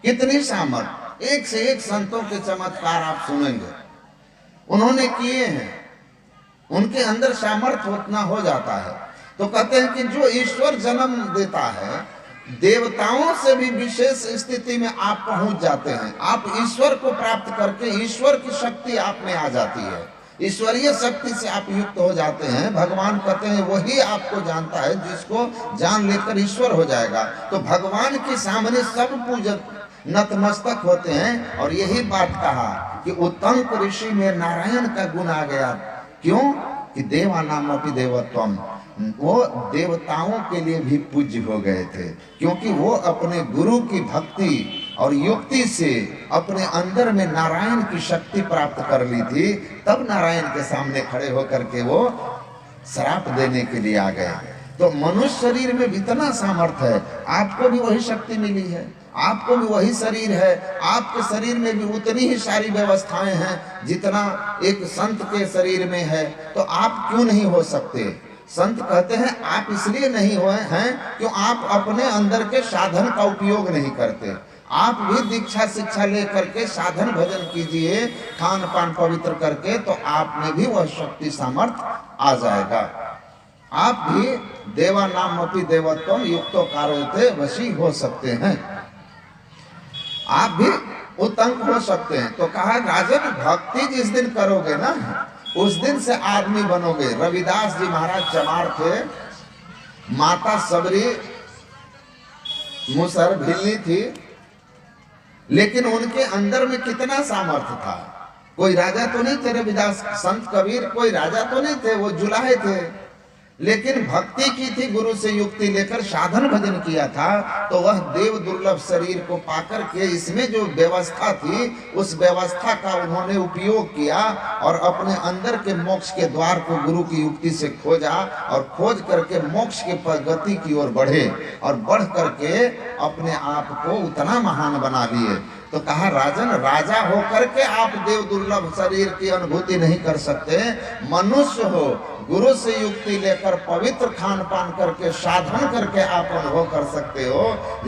कितनी सामर्थ, एक से एक संतों के चमत्कार आप सुनेंगे, उन्होंने किए हैं, उनके अंदर सामर्थ्य उतना हो जाता है। तो कहते हैं कि जो ईश्वर जन्म देता है, देवताओं से भी विशेष स्थिति में आप पहुंच जाते हैं। आप ईश्वर को प्राप्त करके ईश्वर की शक्ति आप में आ जाती है, ईश्वरीय शक्ति से आप युक्त हो जाते हैं। भगवान कहते हैं वही आपको जानता है, जिसको जान लेकर ईश्वर हो जाएगा। तो भगवान के सामने सब पूजक नतमस्तक होते हैं। और यही बात कहा कि उत्तंक ऋषि में नारायण का गुण आ गया। क्यों? कि देवानामपि देवत्वम, वो देवताओं के लिए भी पूज्य हो गए थे, क्योंकि वो अपने गुरु की भक्ति और युक्ति से अपने अंदर में नारायण की शक्ति प्राप्त कर ली थी। तब नारायण के सामने खड़े होकर के वो श्राप देने के लिए आ गए। तो मनुष्य शरीर में इतना सामर्थ्य है, आपको भी वही शक्ति मिली है, आपको भी वही शरीर है, आपके शरीर में भी उतनी ही सारी व्यवस्थाएं हैं जितना एक संत के शरीर में है। तो आप क्यों नहीं हो सकते? संत कहते हैं आप इसलिए नहीं हुए हैं क्यों आप अपने अंदर के साधन का उपयोग नहीं करते। आप भी दीक्षा शिक्षा लेकर के साधन भजन कीजिए, खान पान पवित्र करके, तो आप में भी वह शक्ति सामर्थ्य आ जाएगा। आप भी देवानामपि देवत्वम युक्तो कारयते वशी हो सकते हैं, आप भी उत्तंक हो सकते हैं। तो कहा राजन भक्ति जिस दिन करोगे ना, उस दिन से आदमी बनोगे। रविदास जी महाराज चमार थे, माता सबरी मुसर भिलनी थी, लेकिन उनके अंदर में कितना सामर्थ्य था। कोई राजा तो नहीं थे रविदास, संत कबीर कोई राजा तो नहीं थे, वो जुलाहे थे, लेकिन भक्ति की थी, गुरु से युक्ति लेकर साधन भजन किया था। तो वह देव दुर्लभ शरीर को पाकर के इसमें जो व्यवस्था थी, उस व्यवस्था का उन्होंने उपयोग किया और अपने अंदर के मोक्ष के द्वार को गुरु की युक्ति से खोजा और खोज करके मोक्ष के गति की ओर बढ़े और बढ़ करके अपने आप को उतना महान बना लिए। तो कहा राजन, राजा होकर के आप देव दुर्लभ शरीर की अनुभूति नहीं कर सकते, मनुष्य हो, गुरु से युक्ति लेकर पवित्र खान पान करके साधन करके आप अनुभव कर सकते हो।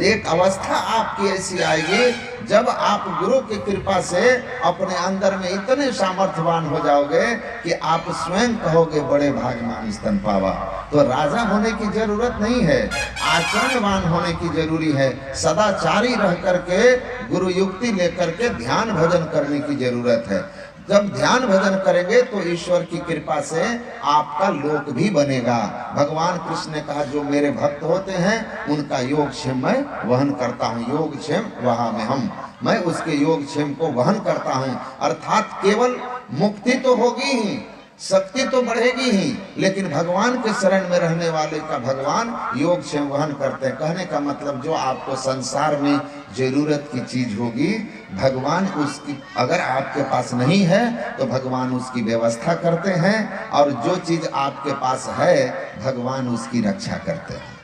एक अवस्था आपकी ऐसी आएगी जब आप गुरु की कृपा से अपने अंदर में इतने सामर्थ्यवान हो जाओगे कि आप स्वयं कहोगे बड़े भाग्यवान स्तन पावा। तो राजा होने की जरूरत नहीं है, आचरणवान होने की जरूरी है। सदाचारी रह करके गुरु युक्ति लेकर के ध्यान भजन करने की जरूरत है। जब ध्यान भजन करेंगे तो ईश्वर की कृपा से आपका लोक भी बनेगा। भगवान कृष्ण ने कहा जो मेरे भक्त होते हैं उनका योगक्षेम मैं वहन करता हूँ, योगक्षेम वहा में हम, मैं उसके योगक्षेम को वहन करता हूँ। अर्थात केवल मुक्ति तो होगी ही, शक्ति तो बढ़ेगी ही, लेकिन भगवान के शरण में रहने वाले का भगवान योग से वहन करते हैं। कहने का मतलब जो आपको संसार में जरूरत की चीज होगी, भगवान उसकी, अगर आपके पास नहीं है तो भगवान उसकी व्यवस्था करते हैं, और जो चीज आपके पास है भगवान उसकी रक्षा करते हैं।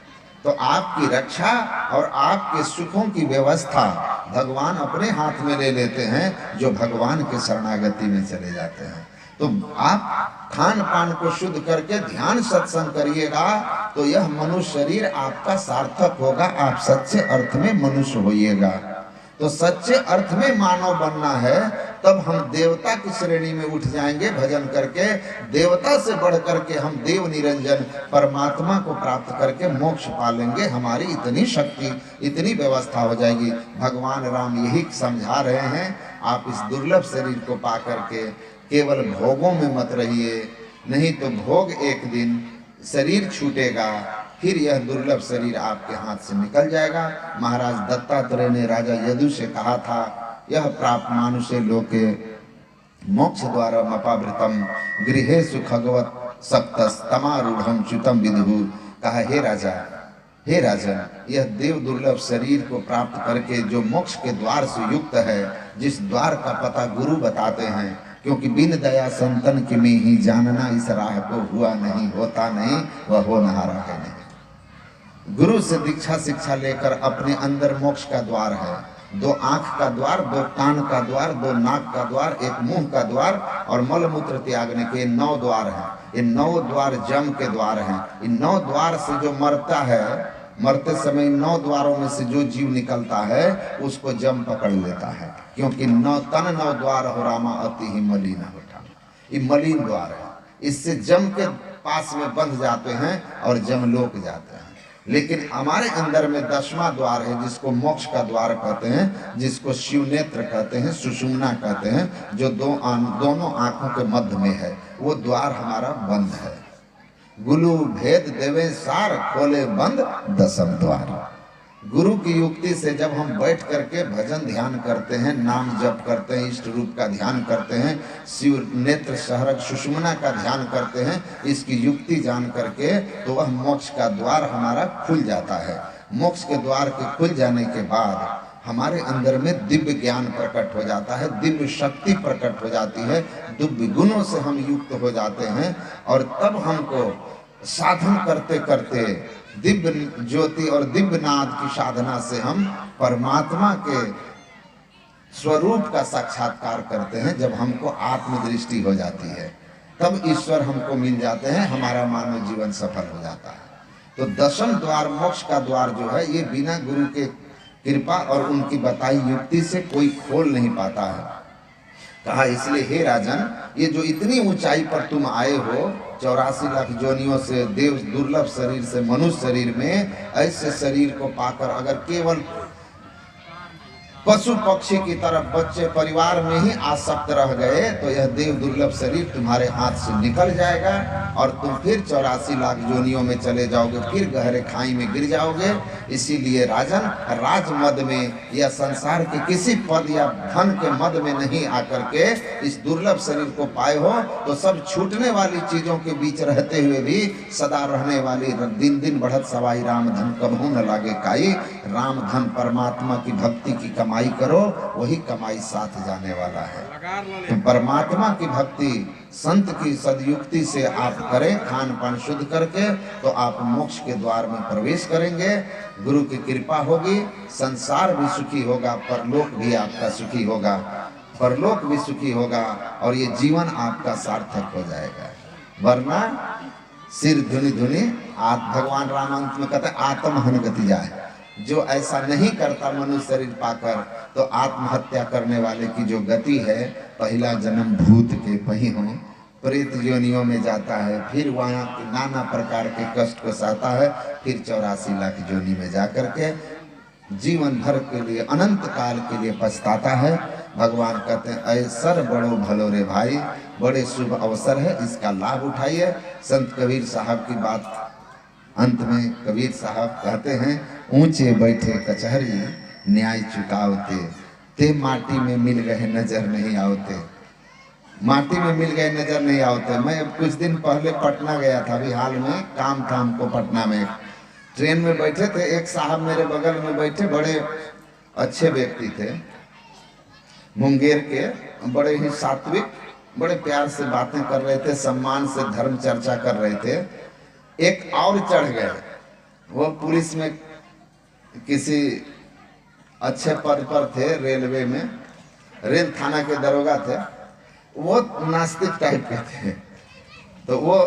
तो आपकी रक्षा और आपके सुखों की व्यवस्था भगवान अपने हाथ में ले लेते हैं, जो भगवान के शरणागति में चले जाते हैं। तो आप खान पान को शुद्ध करके ध्यान सत्संग करिएगा तो यह मनुष्य शरीर आपका सार्थक होगा, आप सच्चे अर्थ में मनुष्य होइएगा। तो सच्चे अर्थ में मानव बनना है, तब हम देवता की श्रेणी में उठ जाएंगे भजन करके। देवता से बढ़ करके हम देव निरंजन परमात्मा को प्राप्त करके मोक्ष पालेंगे। हमारी इतनी शक्ति, इतनी व्यवस्था हो जाएगी। भगवान राम यही समझा रहे हैं, आप इस दुर्लभ शरीर को पा करके केवल भोगों में मत रहिए, नहीं तो भोग एक दिन शरीर छूटेगा, फिर यह दुर्लभ शरीर आपके हाथ से निकल जाएगा। महाराज दत्तात्रेय ने राजा यदु से कहा था, यह प्राप्त मानुषे लोके मोक्ष द्वारा मपावृतम गृहेषु खगवत सप्तस तमारूढ़म च्युतम विदुहु। कहा, हे राजा, यह देव दुर्लभ शरीर को प्राप्त करके जो मोक्ष के द्वार से युक्त है, जिस द्वार का पता गुरु बताते हैं, क्योंकि बिन दया संतन के में ही जानना इस राह को हुआ नहीं, होता नहीं, वह होनहारा है नहीं। गुरु से दीक्षा शिक्षा लेकर अपने अंदर मोक्ष का द्वार है। 2 आंख का द्वार, 2 कान का द्वार, 2 नाक का द्वार, 1 मुंह का द्वार और मल मूत्र त्यागने के 9 द्वार हैं। ये 9 द्वार जम के द्वार हैं। इन 9 द्वार से जो मरता है, मरते समय 9 द्वारों में से जो जीव निकलता है उसको जम पकड़ लेता है, क्योंकि 9 द्वार हो रामा अति ही मलिन होता। ये मलिन द्वार है, इससे जम के पास में बंध जाते हैं और जमलोक जाते हैं। लेकिन हमारे अंदर में 10वां द्वार है, जिसको मोक्ष का द्वार कहते हैं, जिसको शिव नेत्र कहते हैं, सुषुम्ना कहते हैं, जो दोनों आंखों के मध्य में है। वो द्वार हमारा बंद है। गुरु भेद देवे सार, खोले बंद 10म द्वार। गुरु की युक्ति से जब हम बैठ करके भजन ध्यान करते हैं, नाम जप करते हैं, इष्ट रूप का ध्यान करते हैं, शिव नेत्र सहरक सुषुम्ना का ध्यान करते हैं, इसकी युक्ति जान करके, तो वह मोक्ष का द्वार हमारा खुल जाता है। मोक्ष के द्वार के खुल जाने के बाद हमारे अंदर में दिव्य ज्ञान प्रकट हो जाता है, दिव्य शक्ति प्रकट हो जाती है, दिव्य गुणों से हम युक्त हो जाते हैं। और तब हमको साधन करते करते दिव्य ज्योति और दिव्य नाद की साधना से हम परमात्मा के स्वरूप का साक्षात्कार करते हैं। जब हमको आत्मदृष्टि हो जाती है, तब ईश्वर हमको मिल जाते हैं, हमारा मानव जीवन सफल हो जाता है। तो 10म द्वार मोक्ष का द्वार जो है, ये बिना गुरु के कृपा और उनकी बताई युक्ति से कोई खोल नहीं पाता है। कहा, इसलिए हे राजन, ये जो इतनी ऊंचाई पर तुम आए हो, 84 लाख जोनियों से देव दुर्लभ शरीर से मनुष्य शरीर में, ऐसे शरीर को पाकर अगर केवल पशु पक्षी की तरफ बच्चे परिवार में ही आसक्त रह गए, तो यह देव दुर्लभ शरीर तुम्हारे हाथ से निकल जाएगा और तुम फिर 84 लाख जोनियों में चले जाओगे, फिर गहरे खाई में गिर जाओगे। इसीलिए राजन, राजमद में या संसार के किसी पद या धन के मद में नहीं आकर के इस दुर्लभ शरीर को पाए हो, तो सब छूटने वाली चीजों के बीच रहते हुए भी सदा रहने वाली दिन दिन बढ़त सवाई राम धन कबहू न लागे काई। राम धन परमात्मा की भक्ति की कमाई करो, वही कमाई साथ जाने वाला है। तो परमात्मा की भक्ति संत की सदयुक्ति से आप करें, खान पान शुद्ध करके, तो आप मोक्ष के द्वार में प्रवेश करेंगे। गुरु की कृपा होगी, संसार भी सुखी होगा, परलोक भी आपका सुखी होगा, परलोक भी सुखी होगा और ये जीवन आपका सार्थक हो जाएगा। वरना सिर धुनी धुनी भगवान राम अंत में कहते आत्महन गति जाए। जो ऐसा नहीं करता मनुष्य शरीर पाकर, तो आत्महत्या करने वाले की जो गति है, पहला जन्म भूत के पहियों प्रेत योनियों में जाता है, फिर वहाँ नाना प्रकार के कष्ट को सहता है, फिर 84 लाख योनि में जाकर के जीवन भर के लिए, अनंत काल के लिए पछताता है। भगवान कहते हैं, ऐसर बड़ो भलो रे भाई, बड़े शुभ अवसर है, इसका लाभ उठाइए। संत कबीर साहब की बात अंत में कबीर साहब कहते हैं, ऊंचे बैठे कचहरी न्याय चुकावते, ते माटी में मिल गए नजर नहीं आवते। माटी में मिल गए नजर नहीं आते। मैं कुछ दिन पहले पटना गया था, अभी हाल में काम था हमको पटना में। ट्रेन में बैठे थे, एक साहब मेरे बगल में बैठे, बड़े अच्छे व्यक्ति थे, मुंगेर के, बड़े ही सात्विक, बड़े प्यार से बातें कर रहे थे, सम्मान से धर्म चर्चा कर रहे थे। एक और चढ़ गए, वो पुलिस में किसी अच्छे पद पर थे, रेलवे में, रेल थाना के दरोगा थे। वो नास्तिक टाइप के थे, तो वो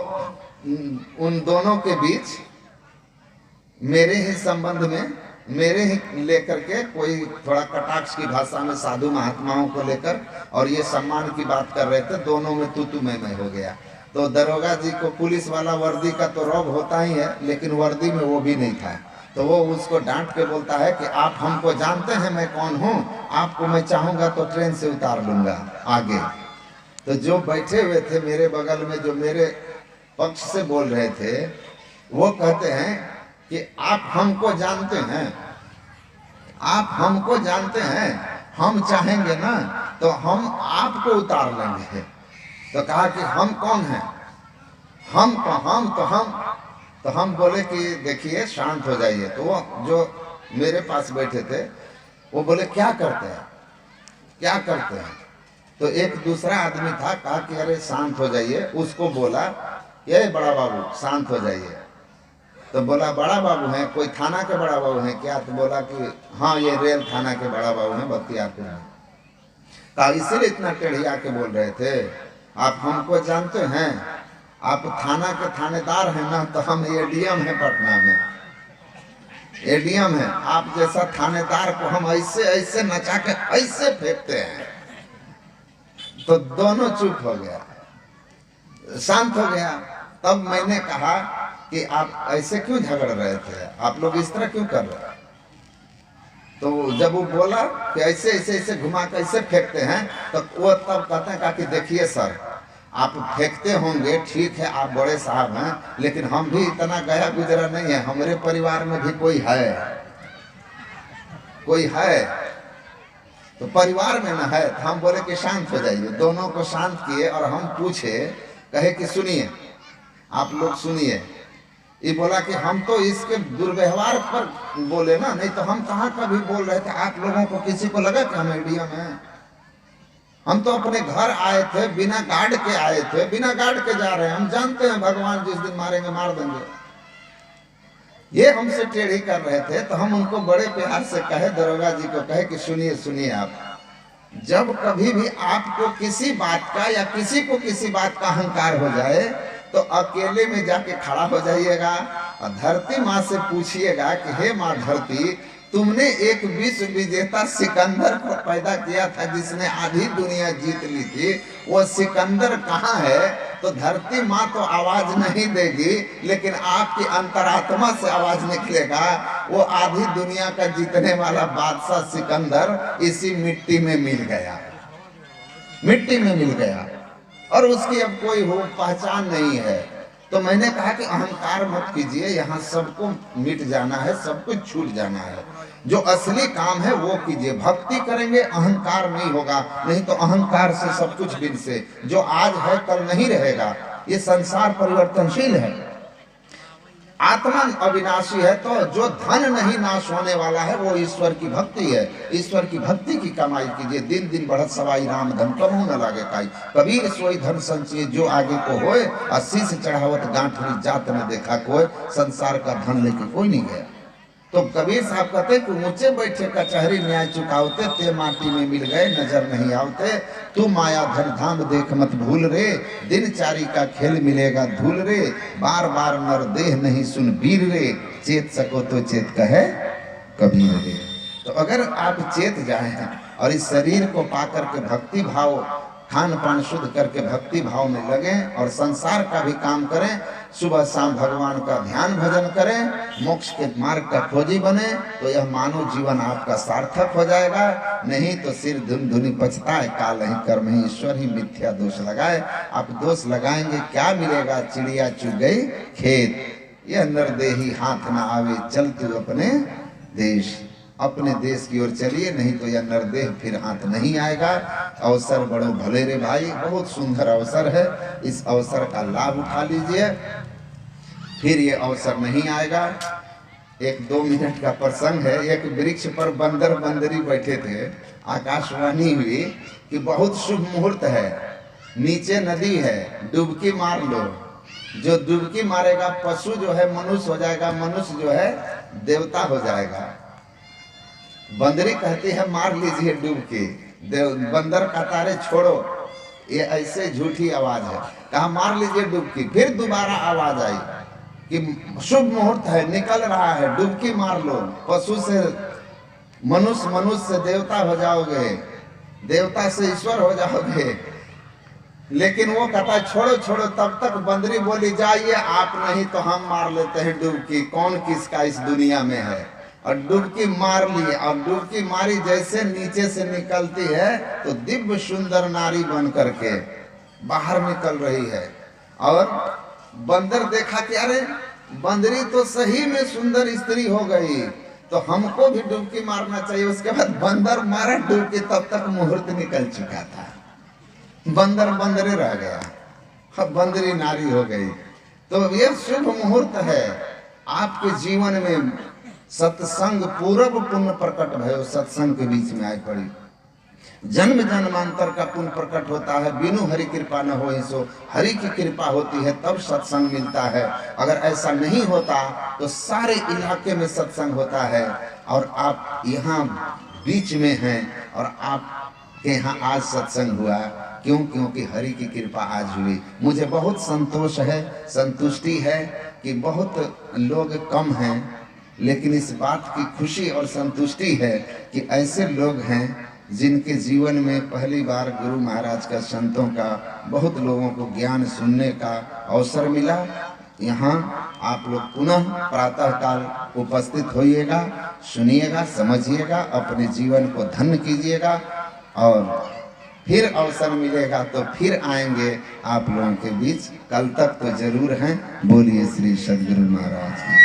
उन दोनों के बीच मेरे ही संबंध में, मेरे ही लेकर के कोई थोड़ा कटाक्ष की भाषा में साधु महात्माओं को लेकर और ये सम्मान की बात कर रहे थे। दोनों में तू मैं हो गया। तो दरोगा जी को पुलिस वाला वर्दी का तो रौब होता ही है, लेकिन वर्दी में वो भी नहीं था। तो वो उसको डांट के बोलता है कि आप हमको जानते हैं मैं कौन हूँ, आपको मैं चाहूंगा तो ट्रेन से उतार लूंगा आगे। तो जो बैठे हुए थे मेरे बगल में, जो मेरे पक्ष से बोल रहे थे, वो कहते हैं कि आप हमको जानते हैं, आप हमको जानते हैं, हम चाहेंगे ना तो हम आपको उतार लेंगे। तो कहा कि हम कौन हैं? हम बोले कि देखिए शांत हो जाइए। तो वो जो मेरे पास बैठे थे वो बोले क्या करते हैं, क्या करते हैं? तो एक दूसरा आदमी था, कहा कि अरे शांत हो जाइए। उसको बोला ये बड़ा बाबू शांत हो जाइए। तो बोला बड़ा बाबू हैं, कोई थाना के बड़ा बाबू हैं क्या? तो बोला कि हाँ ये रेल थाना के बड़ा बाबू हैं बख्तियारपुर में। कहा इसीलिए इतना टेढ़िया के बोल रहे थे, आप हमको जानते हैं, आप थाना के थानेदार हैं ना? तो हम एडीएम हैं पटना में, एडीएम है। आप जैसा थानेदार को हम ऐसे ऐसे नचा के ऐसे फेंकते हैं। तो दोनों चुप हो गया, शांत हो गया। तब मैंने कहा कि आप ऐसे क्यों झगड़ रहे थे, आप लोग इस तरह क्यों कर रहे? तो जब वो बोला कि ऐसे ऐसे ऐसे घुमा के ऐसे फेंकते हैं, तो वो तब कहते हैं कि देखिए सर, आप फेंकते होंगे ठीक है, आप बड़े साहब हैं, लेकिन हम भी इतना गया गुजरा नहीं है, हमारे परिवार में भी कोई है, कोई है, तो परिवार में ना है। तो हम बोले कि शांत हो जाइए। दोनों को शांत किए और हम पूछे, कहे कि सुनिए, आप लोग सुनिए। ये बोला कि हम तो इसके दुर्व्यवहार पर बोले ना, नहीं तो हम कहाँ कभी बोल रहे थे। आप लोगों को किसी को लगा कि हम एडीएम हैं? हम तो अपने घर आए थे, बिना गार्ड के आए थे, बिना गार्ड के जा रहे हैं। हम जानते हैं भगवान जिस दिन मारेंगे मार देंगे। ये हमसे टेढ़ी कर रहे थे। तो हम उनको बड़े प्यार से कहे, दरोगा जी को कहे कि सुनिए सुनिए, आप जब कभी भी आपको किसी बात का या किसी को किसी बात का अहंकार हो जाए तो अकेले में जाके खड़ा हो जाइएगा और धरती माँ से पूछिएगा कि हे माँ धरती, तुमने एक विश्व विजेता सिकंदर को पैदा किया था जिसने आधी दुनिया जीत ली थी, वो सिकंदर कहाँ है? तो धरती माँ तो आवाज नहीं देगी, लेकिन आपकी अंतरात्मा से आवाज निकलेगा, वो आधी दुनिया का जीतने वाला बादशाह सिकंदर इसी मिट्टी में मिल गया, मिट्टी में मिल गया और उसकी अब कोई हो पहचान नहीं है। तो मैंने कहा कि अहंकार मत कीजिए, यहाँ सबको मिट जाना है, सब कुछ छूट जाना है। जो असली काम है वो कीजिए, भक्ति करेंगे अहंकार नहीं होगा, नहीं तो अहंकार से सब कुछ बिन से। जो आज है कल नहीं रहेगा, ये संसार परिवर्तनशील है, आत्मा अविनाशी है। तो जो धन नहीं नाश होने वाला है वो ईश्वर की भक्ति है। ईश्वर की भक्ति की कमाई कीजिए, दिन दिन बढ़त सवाई राम धन कबहू न लागे काई। कबीर सोई धन संचिए जो आगे को होए, अस्सी से चढ़ावत गांठरी जात न देखा कोई। संसार का धन लेके कोई नहीं गया। तो कबीर साहब कहते कि ऊंचे बैठे कचहरी न्याय चुकावते, ते माटी में मिल गए नजर नहीं आवते। तू माया धन धाम देख मत भूल रे, दिनचारी का खेल मिलेगा धूल रे। बार बार नर देह नहीं सुन वीर रे, चेत सको तो चेत कहे कबीर रे। तो अगर आप चेत जाए और इस शरीर को पाकर के भक्ति भाव, खान पान शुद्ध करके भक्ति भाव में लगे और संसार का भी काम करें, सुबह शाम भगवान का ध्यान भजन करें, मोक्ष के मार्ग का खोजी बने, तो यह मानव जीवन आपका सार्थक हो जाएगा। नहीं तो सिर धुन धुनी पछताए, काल ही कर्म ही ईश्वर ही मिथ्या दोष लगाए। आप दोष लगाएंगे क्या मिलेगा? चिड़िया चुग गई खेत, यह नरदेही हाथ न आवे चल तू अपने देश। अपने देश की ओर चलिए, नहीं तो यह नरदेह फिर हाथ नहीं आएगा। अवसर बड़ो भले रे भाई, बहुत सुंदर अवसर है, इस अवसर का लाभ उठा लीजिए, फिर ये अवसर नहीं आएगा। एक 2 मिनट का प्रसंग है। एक वृक्ष पर बंदर बंदरी बैठे थे, आकाशवाणी हुई कि बहुत शुभ मुहूर्त है, नीचे नदी है, डुबकी मार लो। जो डुबकी मारेगा पशु जो है मनुष्य हो जाएगा, मनुष्य जो है देवता हो जाएगा। बंदरी कहती है मार लीजिए डुबकी, बंदर कहता है छोड़ो, ये ऐसे झूठी आवाज है। कहा मार लीजिए डुबकी, फिर दोबारा आवाज आई कि शुभ मुहूर्त है, निकल रहा है, डुबकी मार लो, पशु से मनुष्य, मनुष्य से देवता हो जाओगे, देवता से ईश्वर हो जाओगे। लेकिन वो कहता छोड़ो छोड़ो। तब तक बंदरी बोली जाइए आप, नहीं तो हम मार लेते हैं डुबकी, कौन किसका इस दुनिया में है। और डुबकी मार ली, और डुबकी मारी जैसे नीचे से निकलती है तो दिव्य सुंदर नारी बन करके बाहर निकल रही है। और बंदर देखा कि अरे बंदरी तो सही में सुंदर स्त्री हो गई, तो हमको भी डुबकी मारना चाहिए। उसके बाद बंदर मारा डुबकी, तब तक मुहूर्त निकल चुका था, बंदर बंदरे रह गया, अब बंदरी नारी हो गई। तो ये शुभ मुहूर्त है आपके जीवन में। सत्संग पूर्व पुण्य प्रकट भयो, सत्संग के बीच में आई पड़ी। जन्म जन्मांतर का पुण्य प्रकट होता है, बिनु हरि कृपा न हो सो। हरि की कृपा होती है तब सत्संग मिलता है। अगर ऐसा नहीं होता तो सारे इलाके में सत्संग होता है, और आप यहाँ बीच में हैं और आपके यहाँ आज सत्संग हुआ। क्यों? क्योंकि हरि की कृपा आज हुई। मुझे बहुत संतोष है, संतुष्टि है कि बहुत लोग कम हैं, लेकिन इस बात की खुशी और संतुष्टि है कि ऐसे लोग हैं जिनके जीवन में पहली बार गुरु महाराज का, संतों का, बहुत लोगों को ज्ञान सुनने का अवसर मिला। यहाँ आप लोग पुनः प्रातःकाल उपस्थित होइएगा, सुनिएगा, समझिएगा, अपने जीवन को धन्य कीजिएगा, और फिर अवसर मिलेगा तो फिर आएंगे आप लोगों के बीच। कल तक तो जरूर हैं। बोलिए श्री सद्गुरु महाराज।